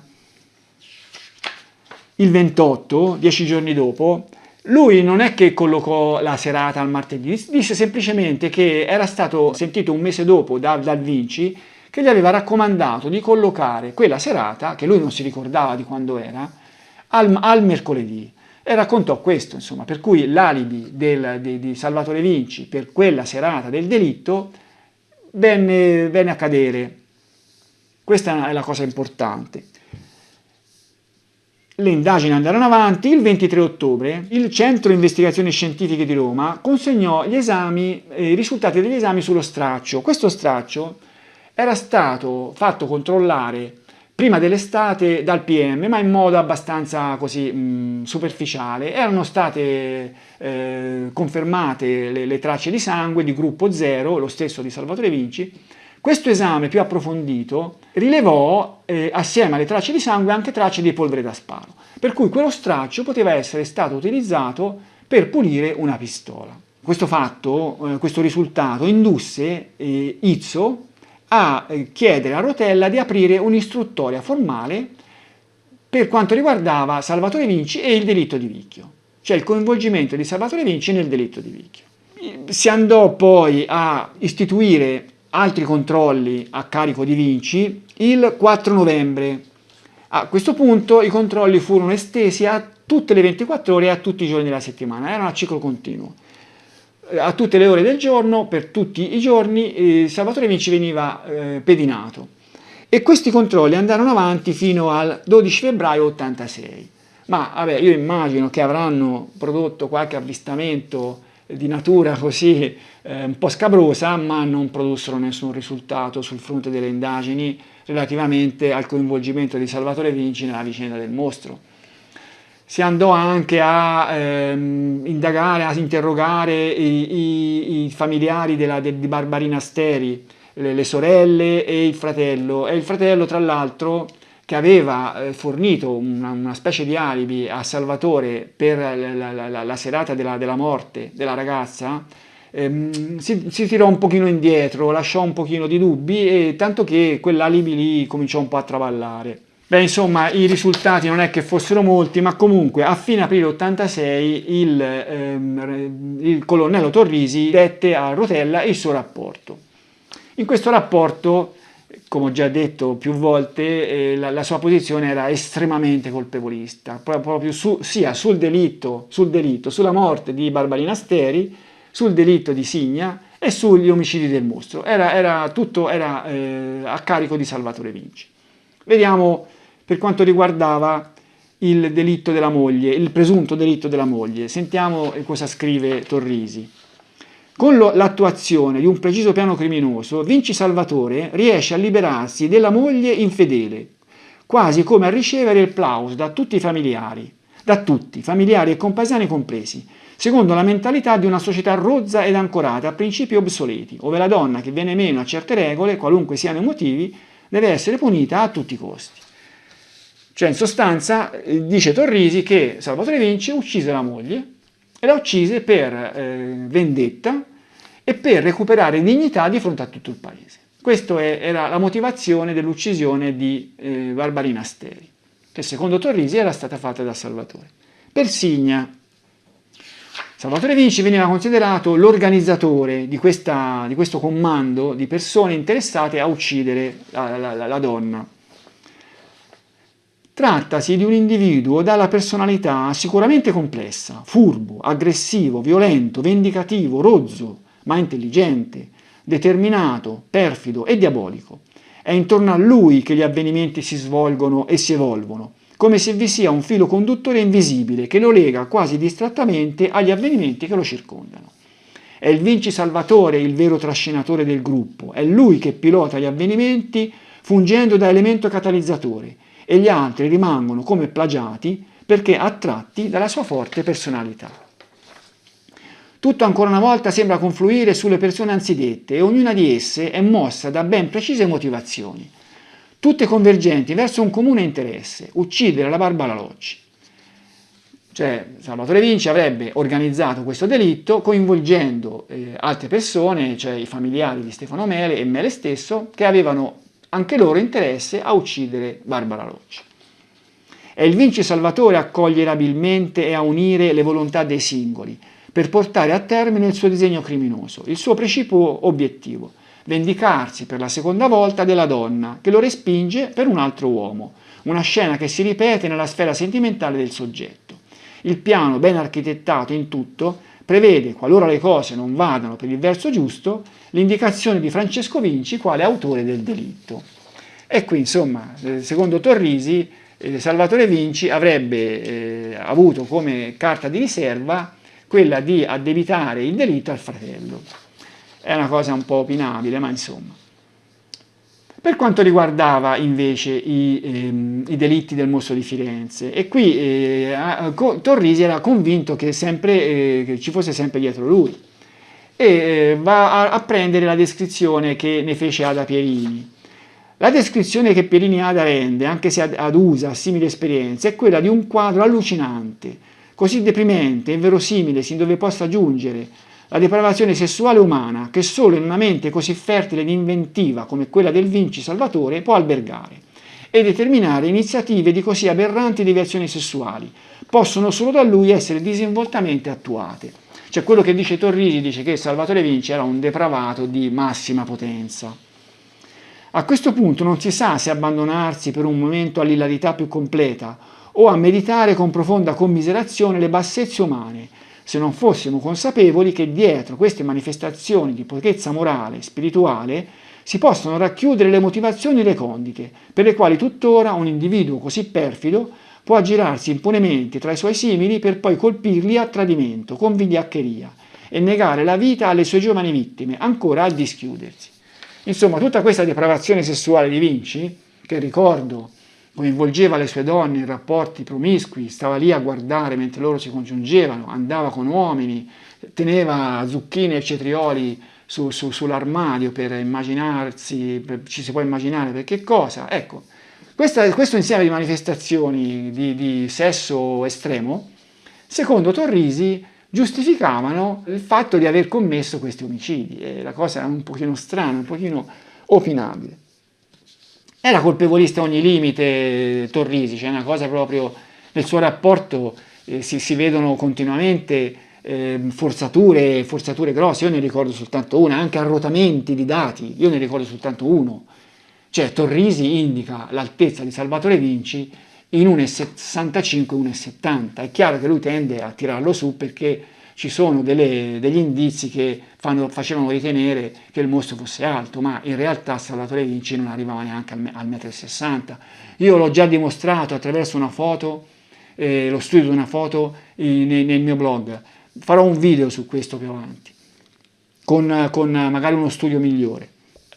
il 28, 10 giorni dopo. Lui non è che collocò la serata al martedì, disse semplicemente che era stato sentito un mese dopo dal Vinci che gli aveva raccomandato di collocare quella serata, che lui non si ricordava di quando era, al mercoledì. E raccontò questo, insomma, per cui l'alibi di Salvatore Vinci per quella serata del delitto venne a cadere. Questa è la cosa importante. Le indagini andarono avanti. Il 23 ottobre il Centro Investigazioni Scientifiche di Roma consegnò i risultati degli esami sullo straccio. Questo straccio era stato fatto controllare prima dell'estate dal PM, ma in modo abbastanza così superficiale. Erano state confermate le tracce di sangue di gruppo 0, lo stesso di Salvatore Vinci. Questo esame più approfondito rilevò assieme alle tracce di sangue anche tracce di polvere da sparo, per cui quello straccio poteva essere stato utilizzato per pulire una pistola. Questo fatto, questo risultato indusse Izzo a chiedere a Rotella di aprire un'istruttoria formale per quanto riguardava Salvatore Vinci e il delitto di Vicchio, cioè il coinvolgimento di Salvatore Vinci nel delitto di Vicchio. Si andò poi a istituire altri controlli a carico di Vinci il 4 novembre. A questo punto i controlli furono estesi a tutte le 24 ore e a tutti i giorni della settimana, erano a ciclo continuo. A tutte le ore del giorno, per tutti i giorni, Salvatore Vinci veniva pedinato. E questi controlli andarono avanti fino al 12 febbraio 86. Ma vabbè, io immagino che avranno prodotto qualche avvistamento di natura così un po' scabrosa, ma non produssero nessun risultato sul fronte delle indagini relativamente al coinvolgimento di Salvatore Vinci nella vicenda del mostro. Si andò anche a indagare, a interrogare i familiari di Barbarina Steri, le sorelle e il fratello tra l'altro, che aveva fornito una specie di alibi a Salvatore per la serata della morte della ragazza, si tirò un pochino indietro, lasciò un pochino di dubbi, e tanto che quell'alibi lì cominciò un po' a traballare. Beh, insomma, i risultati non è che fossero molti, ma comunque a fine aprile 86 il colonnello Torrisi dette a Rotella il suo rapporto. In questo rapporto, come ho già detto più volte, la sua posizione era estremamente colpevolista, proprio sia sul delitto, sulla morte di Barbarina Steri, sul delitto di Signa e sugli omicidi del mostro. Tutto era a carico di Salvatore Vinci. Vediamo per quanto riguardava il delitto della moglie, il presunto delitto della moglie. Sentiamo cosa scrive Torrisi. Con l'attuazione di un preciso piano criminoso, Vinci Salvatore riesce a liberarsi della moglie infedele, quasi come a ricevere il plauso da tutti, familiari e compaesani compresi, secondo la mentalità di una società rozza ed ancorata a principi obsoleti, ove la donna che viene meno a certe regole, qualunque siano i motivi, deve essere punita a tutti i costi. Cioè, in sostanza, dice Torrisi che Salvatore Vinci uccise la moglie, e la uccise per vendetta e per recuperare dignità di fronte a tutto il paese. Questa era la motivazione dell'uccisione di Barbarina Steri, che secondo Torrisi era stata fatta da Salvatore. Per Signa, Salvatore Vinci veniva considerato l'organizzatore di questo comando di persone interessate a uccidere la donna. Trattasi di un individuo dalla personalità sicuramente complessa, furbo, aggressivo, violento, vendicativo, rozzo, ma intelligente, determinato, perfido e diabolico. È intorno a lui che gli avvenimenti si svolgono e si evolvono, come se vi sia un filo conduttore invisibile che lo lega quasi distrattamente agli avvenimenti che lo circondano. È il Vinci Salvatore il vero trascinatore del gruppo, è lui che pilota gli avvenimenti fungendo da elemento catalizzatore, e gli altri rimangono come plagiati perché attratti dalla sua forte personalità. Tutto ancora una volta sembra confluire sulle persone anzidette e ognuna di esse è mossa da ben precise motivazioni, tutte convergenti verso un comune interesse: uccidere la Barbara Locci. Cioè Salvatore Vinci avrebbe organizzato questo delitto coinvolgendo altre persone, cioè i familiari di Stefano Mele e Mele stesso, che avevano anche loro interesse a uccidere Barbara Rocci. È il Vinci Salvatore a cogliere abilmente e a unire le volontà dei singoli per portare a termine il suo disegno criminoso, il suo precipuo obiettivo, vendicarsi per la seconda volta della donna che lo respinge per un altro uomo, una scena che si ripete nella sfera sentimentale del soggetto. Il piano, ben architettato in tutto, prevede, qualora le cose non vadano per il verso giusto, l'indicazione di Francesco Vinci quale autore del delitto. E qui, insomma, secondo Torrisi, Salvatore Vinci avrebbe avuto come carta di riserva quella di addebitare il delitto al fratello. È una cosa un po' opinabile, ma insomma. Per quanto riguardava invece i delitti del mostro di Firenze, e qui Torrisi era convinto che ci fosse sempre dietro lui, e va a prendere la descrizione che ne fece Ada Pierini. La descrizione che Pierini Ada rende, anche se adusa a simili esperienze, è quella di un quadro allucinante, così deprimente e inverosimile sin dove possa giungere la depravazione sessuale umana che solo in una mente così fertile ed inventiva come quella del Vinci Salvatore può albergare e determinare iniziative di così aberranti deviazioni sessuali, possono solo da lui essere disinvoltamente attuate. Cioè quello che dice Torrisi dice che Salvatore Vinci era un depravato di massima potenza. A questo punto non si sa se abbandonarsi per un momento all'ilarità più completa o a meditare con profonda commiserazione le bassezze umane, se non fossimo consapevoli che dietro queste manifestazioni di pochezza morale e spirituale si possono racchiudere le motivazioni recondite per le quali tuttora un individuo così perfido può aggirarsi impunemente tra i suoi simili per poi colpirli a tradimento, con vigliaccheria, e negare la vita alle sue giovani vittime, ancora a dischiudersi. Insomma, tutta questa depravazione sessuale di Vinci, che ricordo coinvolgeva le sue donne in rapporti promiscui, stava lì a guardare mentre loro si congiungevano, andava con uomini, teneva zucchine e cetrioli sull'armadio per immaginarsi, ci si può immaginare per che cosa. Ecco, questo insieme di manifestazioni di sesso estremo, secondo Torrisi, giustificavano il fatto di aver commesso questi omicidi. E la cosa è un pochino strana, un pochino opinabile. Era colpevolista a ogni limite Torrisi, c'è una cosa proprio nel suo rapporto, si vedono continuamente forzature grosse, io ne ricordo soltanto una, anche arrotamenti di dati, io ne ricordo soltanto uno. Cioè Torrisi indica l'altezza di Salvatore Vinci in 1,65 1,70. È chiaro che lui tende a tirarlo su perché ci sono degli indizi che facevano ritenere che il mostro fosse alto, ma in realtà Salvatore Vinci non arrivava neanche al 1,60 m. Io l'ho già dimostrato attraverso una foto, lo studio di una foto nel mio blog. Farò un video su questo più avanti, con magari uno studio migliore.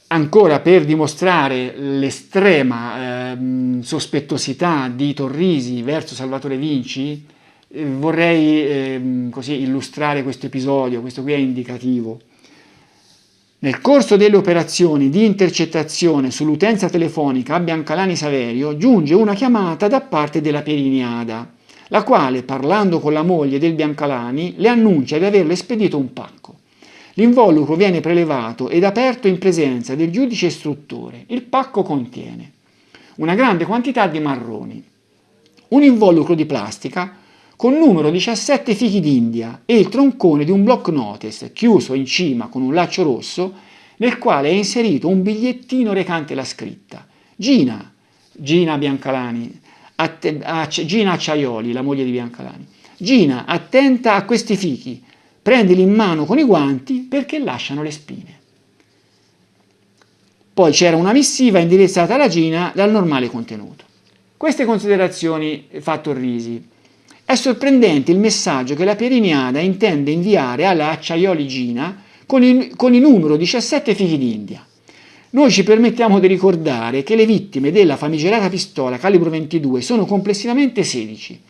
Ancora per dimostrare l'estrema sospettosità di Torrisi verso Salvatore Vinci, vorrei così illustrare questo episodio, questo qui è indicativo. Nel corso delle operazioni di intercettazione sull'utenza telefonica a Biancalani Saverio giunge una chiamata da parte della Pierini Ada, la quale, parlando con la moglie del Biancalani, le annuncia di averle spedito un pacco. L'involucro viene prelevato ed aperto in presenza del giudice istruttore. Il pacco contiene una grande quantità di marroni, un involucro di plastica con numero 17 fichi d'India e il troncone di un block notice chiuso in cima con un laccio rosso nel quale è inserito un bigliettino recante la scritta: Gina Biancalani, Gina Acciaioli, la moglie di Biancalani. Gina, attenta a questi fichi, prendili in mano con i guanti perché lasciano le spine. Poi c'era una missiva indirizzata alla Gina dal normale contenuto. Queste considerazioni fa Torrisi. È sorprendente il messaggio che la Pierini Ada intende inviare alla Acciaioli Gina con il numero 17 fichi d'India. Noi ci permettiamo di ricordare che le vittime della famigerata pistola calibro 22 sono complessivamente 16,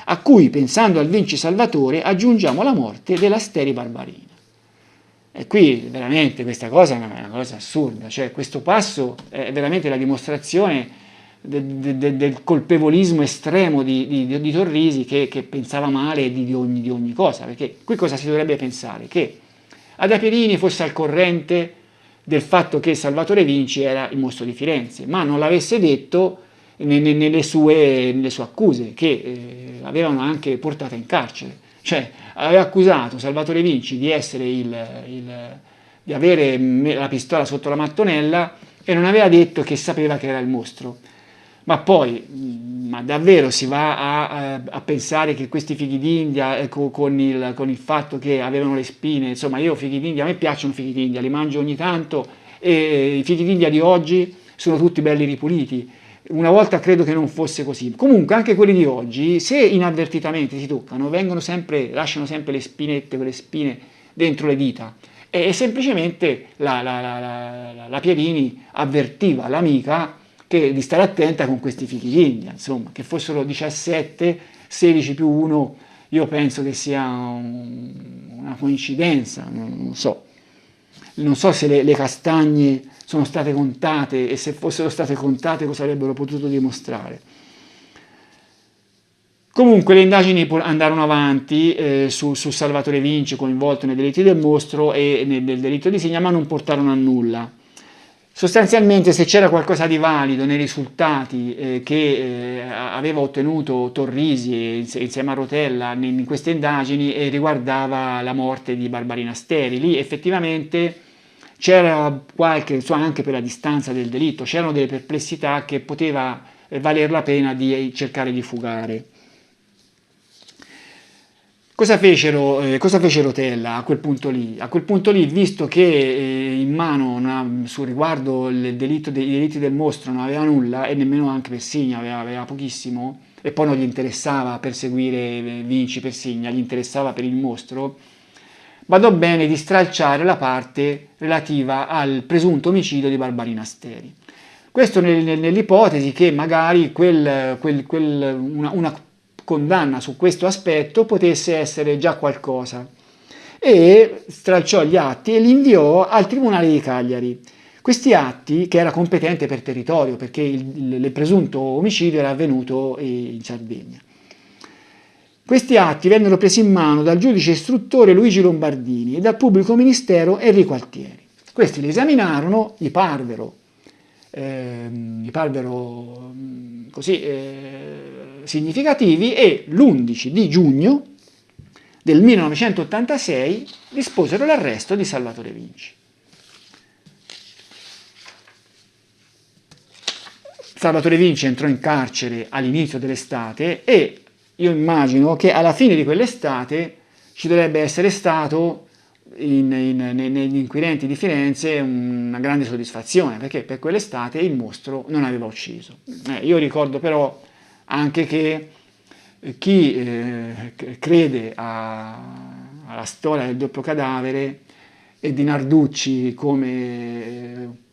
a cui, pensando al Vinci Salvatore, aggiungiamo la morte della Steri Barbarina. E qui veramente questa cosa è una cosa assurda, cioè questo passo è veramente la dimostrazione del colpevolismo estremo di Torrisi che pensava male di ogni cosa, perché qui cosa si dovrebbe pensare? Che Ada Pierini fosse al corrente del fatto che Salvatore Vinci era il mostro di Firenze, ma non l'avesse detto nelle sue accuse, che avevano anche portato in carcere. Cioè, aveva accusato Salvatore Vinci di essere di avere la pistola sotto la mattonella e non aveva detto che sapeva che era il mostro. Ma poi, ma davvero si va a pensare che questi fichi d'India, con il fatto che avevano le spine, insomma io fichi d'India, a me piacciono i fichi d'India, li mangio ogni tanto e i fichi d'India di oggi sono tutti belli ripuliti. Una volta credo che non fosse così. Comunque anche quelli di oggi, se inavvertitamente si toccano, lasciano sempre le spinette, quelle spine dentro le dita. E semplicemente la Pierini avvertiva l'amica di stare attenta con questi fichi d'India, insomma, che fossero 17, 16 più 1, io penso che sia una coincidenza, non so. Non so se le castagne sono state contate e se fossero state contate cosa avrebbero potuto dimostrare. Comunque le indagini andarono avanti su Salvatore Vinci coinvolto nei delitti del mostro e nel delitto di Signa, ma non portarono a nulla. Sostanzialmente se c'era qualcosa di valido nei risultati che aveva ottenuto Torrisi insieme a Rotella in queste indagini riguardava la morte di Barbarina Steri, lì effettivamente c'era anche per la distanza del delitto, c'erano delle perplessità che poteva valer la pena di cercare di fugare. Cosa fece Rotella a quel punto lì? A quel punto lì, visto che in mano sul riguardo i delitti del mostro non aveva nulla, e nemmeno anche Persigna aveva pochissimo, e poi non gli interessava perseguire Vinci Persigna, gli interessava per il mostro, badò bene di stralciare la parte relativa al presunto omicidio di Barbarina Steri. Questo nell'ipotesi che magari una condanna su questo aspetto potesse essere già qualcosa, e stralciò gli atti e li inviò al Tribunale di Cagliari. Questi atti, che era competente per territorio, perché il presunto omicidio era avvenuto in Sardegna. Questi atti vennero presi in mano dal giudice istruttore Luigi Lombardini e dal pubblico ministero Enrico Altieri. Questi li esaminarono, gli parvero così significativi, e l'11 di giugno del 1986 disposero l'arresto di Salvatore Vinci. Salvatore Vinci entrò in carcere all'inizio dell'estate e io immagino che alla fine di quell'estate ci dovrebbe essere stato negli inquirenti di Firenze una grande soddisfazione, perché per quell'estate il mostro non aveva ucciso. Io ricordo però anche che chi crede alla storia del doppio cadavere e di Narducci come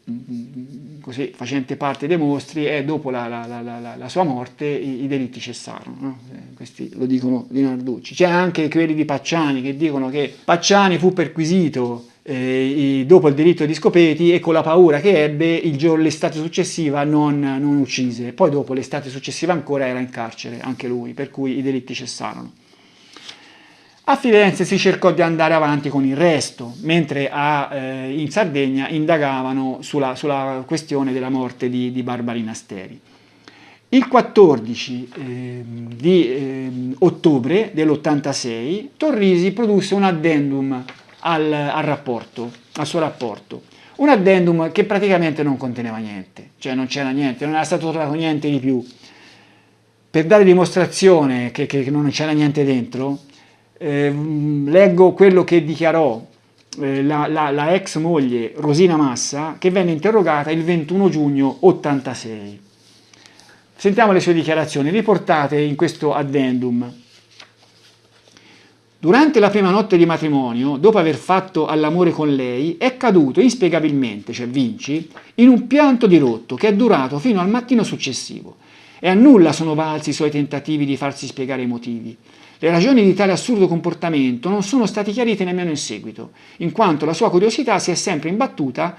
così facente parte dei mostri, e dopo la sua morte i delitti cessarono, no? Questi lo dicono di Narducci. C'è anche quelli di Pacciani che dicono che Pacciani fu perquisito dopo il delitto di Scopeti e con la paura che ebbe l'estate successiva non uccise, poi dopo l'estate successiva ancora era in carcere anche lui, per cui i delitti cessarono. A Firenze si cercò di andare avanti con il resto, mentre in Sardegna indagavano sulla questione della morte di Barbarina Steri. Il 14 di ottobre dell'86 Torrisi produsse un addendum al suo rapporto, un addendum che praticamente non conteneva niente, cioè non c'era niente, non era stato trovato niente di più. Per dare dimostrazione che non c'era niente dentro, leggo quello che dichiarò la ex moglie Rosina Massa, che venne interrogata il 21 giugno 86. Sentiamo le sue dichiarazioni riportate in questo addendum. Durante la prima notte di matrimonio, dopo aver fatto all'amore con lei, è caduto inspiegabilmente, cioè Vinci, in un pianto dirotto che è durato fino al mattino successivo, e a nulla sono valsi i suoi tentativi di farsi spiegare i motivi. Le ragioni di tale assurdo comportamento non sono state chiarite nemmeno in seguito, in quanto la sua curiosità si è sempre imbattuta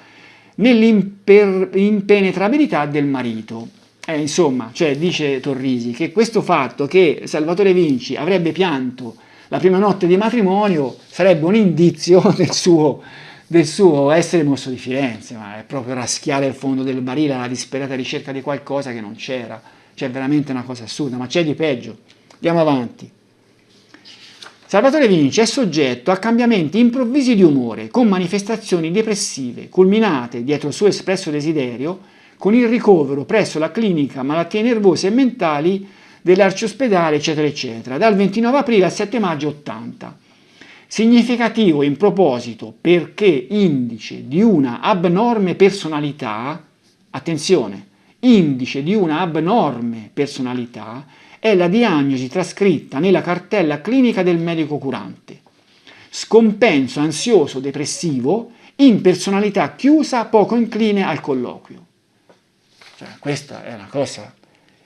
nell'impenetrabilità del marito. Insomma, cioè dice Torrisi che questo fatto che Salvatore Vinci avrebbe pianto la prima notte di matrimonio sarebbe un indizio del suo essere mosso di Firenze, ma è proprio raschiare il fondo del barile alla disperata ricerca di qualcosa che non c'era. Cioè, veramente una cosa assurda, ma c'è di peggio. Andiamo avanti. Salvatore Vinci è soggetto a cambiamenti improvvisi di umore, con manifestazioni depressive, culminate, dietro il suo espresso desiderio, con il ricovero presso la clinica malattie nervose e mentali dell'Arciospedale, eccetera, eccetera, dal 29 aprile al 7 maggio 80. Significativo in proposito perché indice di una abnorme personalità, attenzione, indice di una abnorme personalità è la diagnosi trascritta nella cartella clinica del medico curante. Scompenso ansioso depressivo in personalità chiusa poco incline al colloquio. Cioè, questa è una cosa.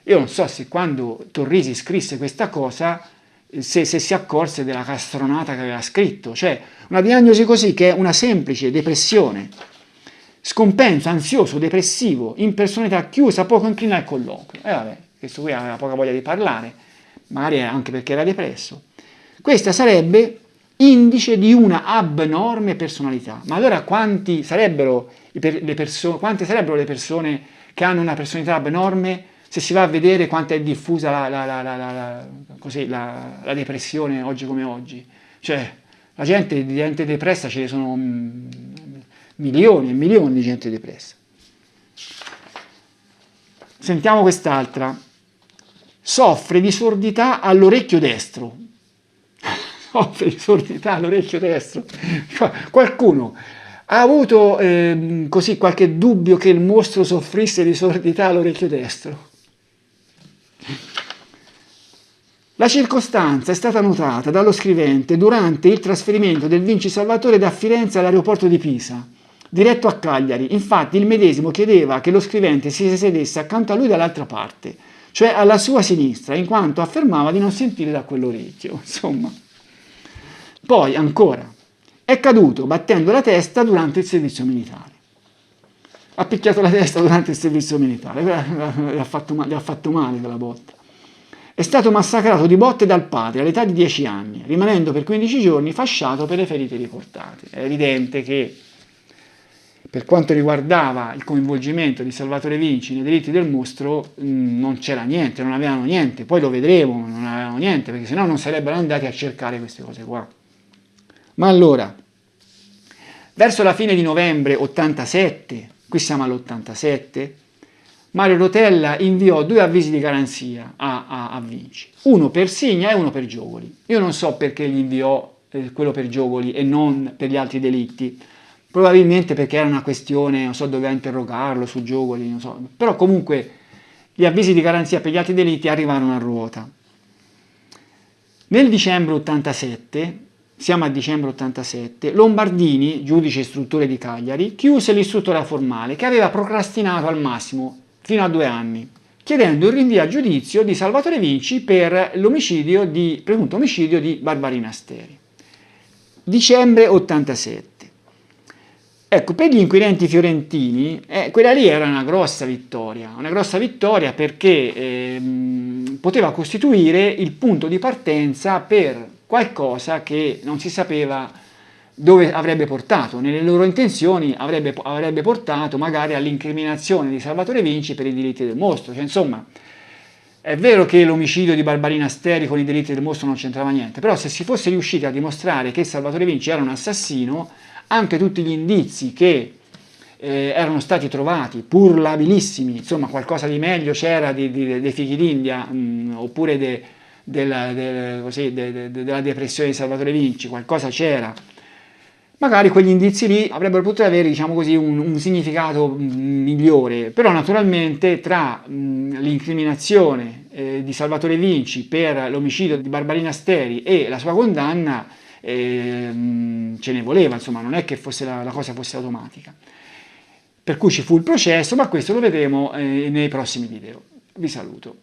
Io non so se quando Torrisi scrisse questa cosa se si accorse della castronata che aveva scritto, cioè una diagnosi così che è una semplice depressione, scompenso ansioso depressivo in personalità chiusa poco incline al colloquio. E vabbè, questo qui aveva poca voglia di parlare, magari anche perché era depresso. Questa sarebbe indice di una abnorme personalità. Ma allora quante sarebbero le persone che hanno una personalità abnorme, se si va a vedere quanto è diffusa la depressione oggi come oggi? Cioè, la gente depressa ce ne sono milioni e milioni di gente depressa. Sentiamo quest'altra. Soffre di sordità all'orecchio destro. Soffre di sordità all'orecchio destro. Qualcuno ha avuto così qualche dubbio che il mostro soffrisse di sordità all'orecchio destro? La circostanza è stata notata dallo scrivente durante il trasferimento del Vinci Salvatore da Firenze all'aeroporto di Pisa, diretto a Cagliari. Infatti il medesimo chiedeva che lo scrivente si sedesse accanto a lui dall'altra parte, cioè alla sua sinistra, in quanto affermava di non sentire da quell'orecchio. Insomma. Poi ancora, è caduto battendo la testa durante il servizio militare. Ha picchiato la testa durante il servizio militare, gli ha fatto male quella botta. È stato massacrato di botte dal padre all'età di 10 anni, rimanendo per 15 giorni fasciato per le ferite riportate. È evidente che per quanto riguardava il coinvolgimento di Salvatore Vinci nei delitti del mostro non c'era niente, non avevano niente, poi lo vedremo, non avevano niente, perché sennò non sarebbero andati a cercare queste cose qua. Ma allora, verso la fine di novembre 87, qui siamo all'87, Mario Rotella inviò 2 avvisi di garanzia a Vinci, uno per Signa e uno per Giogoli. Io non so perché gli inviò quello per Giogoli e non per gli altri delitti, probabilmente perché era una questione, non so, doveva interrogarlo su Giogoli, non so, però comunque gli avvisi di garanzia per gli altri delitti arrivarono a ruota. Nel dicembre 87, siamo a dicembre 87, Lombardini, giudice istruttore di Cagliari, chiuse l'istruttoria formale che aveva procrastinato al massimo fino a 2 anni, chiedendo il rinvio a giudizio di Salvatore Vinci per presunto omicidio di Barbarina Asteri. Dicembre 87. Ecco, per gli inquirenti fiorentini, quella lì era una grossa vittoria perché poteva costituire il punto di partenza per qualcosa che non si sapeva dove avrebbe portato. Nelle loro intenzioni avrebbe portato magari all'incriminazione di Salvatore Vinci per i delitti del mostro. Cioè, insomma, è vero che l'omicidio di Barbarina Asteri con i delitti del mostro non c'entrava niente, però se si fosse riusciti a dimostrare che Salvatore Vinci era un assassino, anche tutti gli indizi che erano stati trovati, pur labilissimi, insomma qualcosa di meglio c'era dei fichi d'India, oppure della depressione di Salvatore Vinci, qualcosa c'era. Magari quegli indizi lì avrebbero potuto avere, diciamo così, un significato migliore, però naturalmente tra l'incriminazione di Salvatore Vinci per l'omicidio di Barbarina Asteri e la sua condanna ce ne voleva, insomma, non è che la cosa fosse automatica. Per cui ci fu il processo, ma questo lo vedremo nei prossimi video. Vi saluto.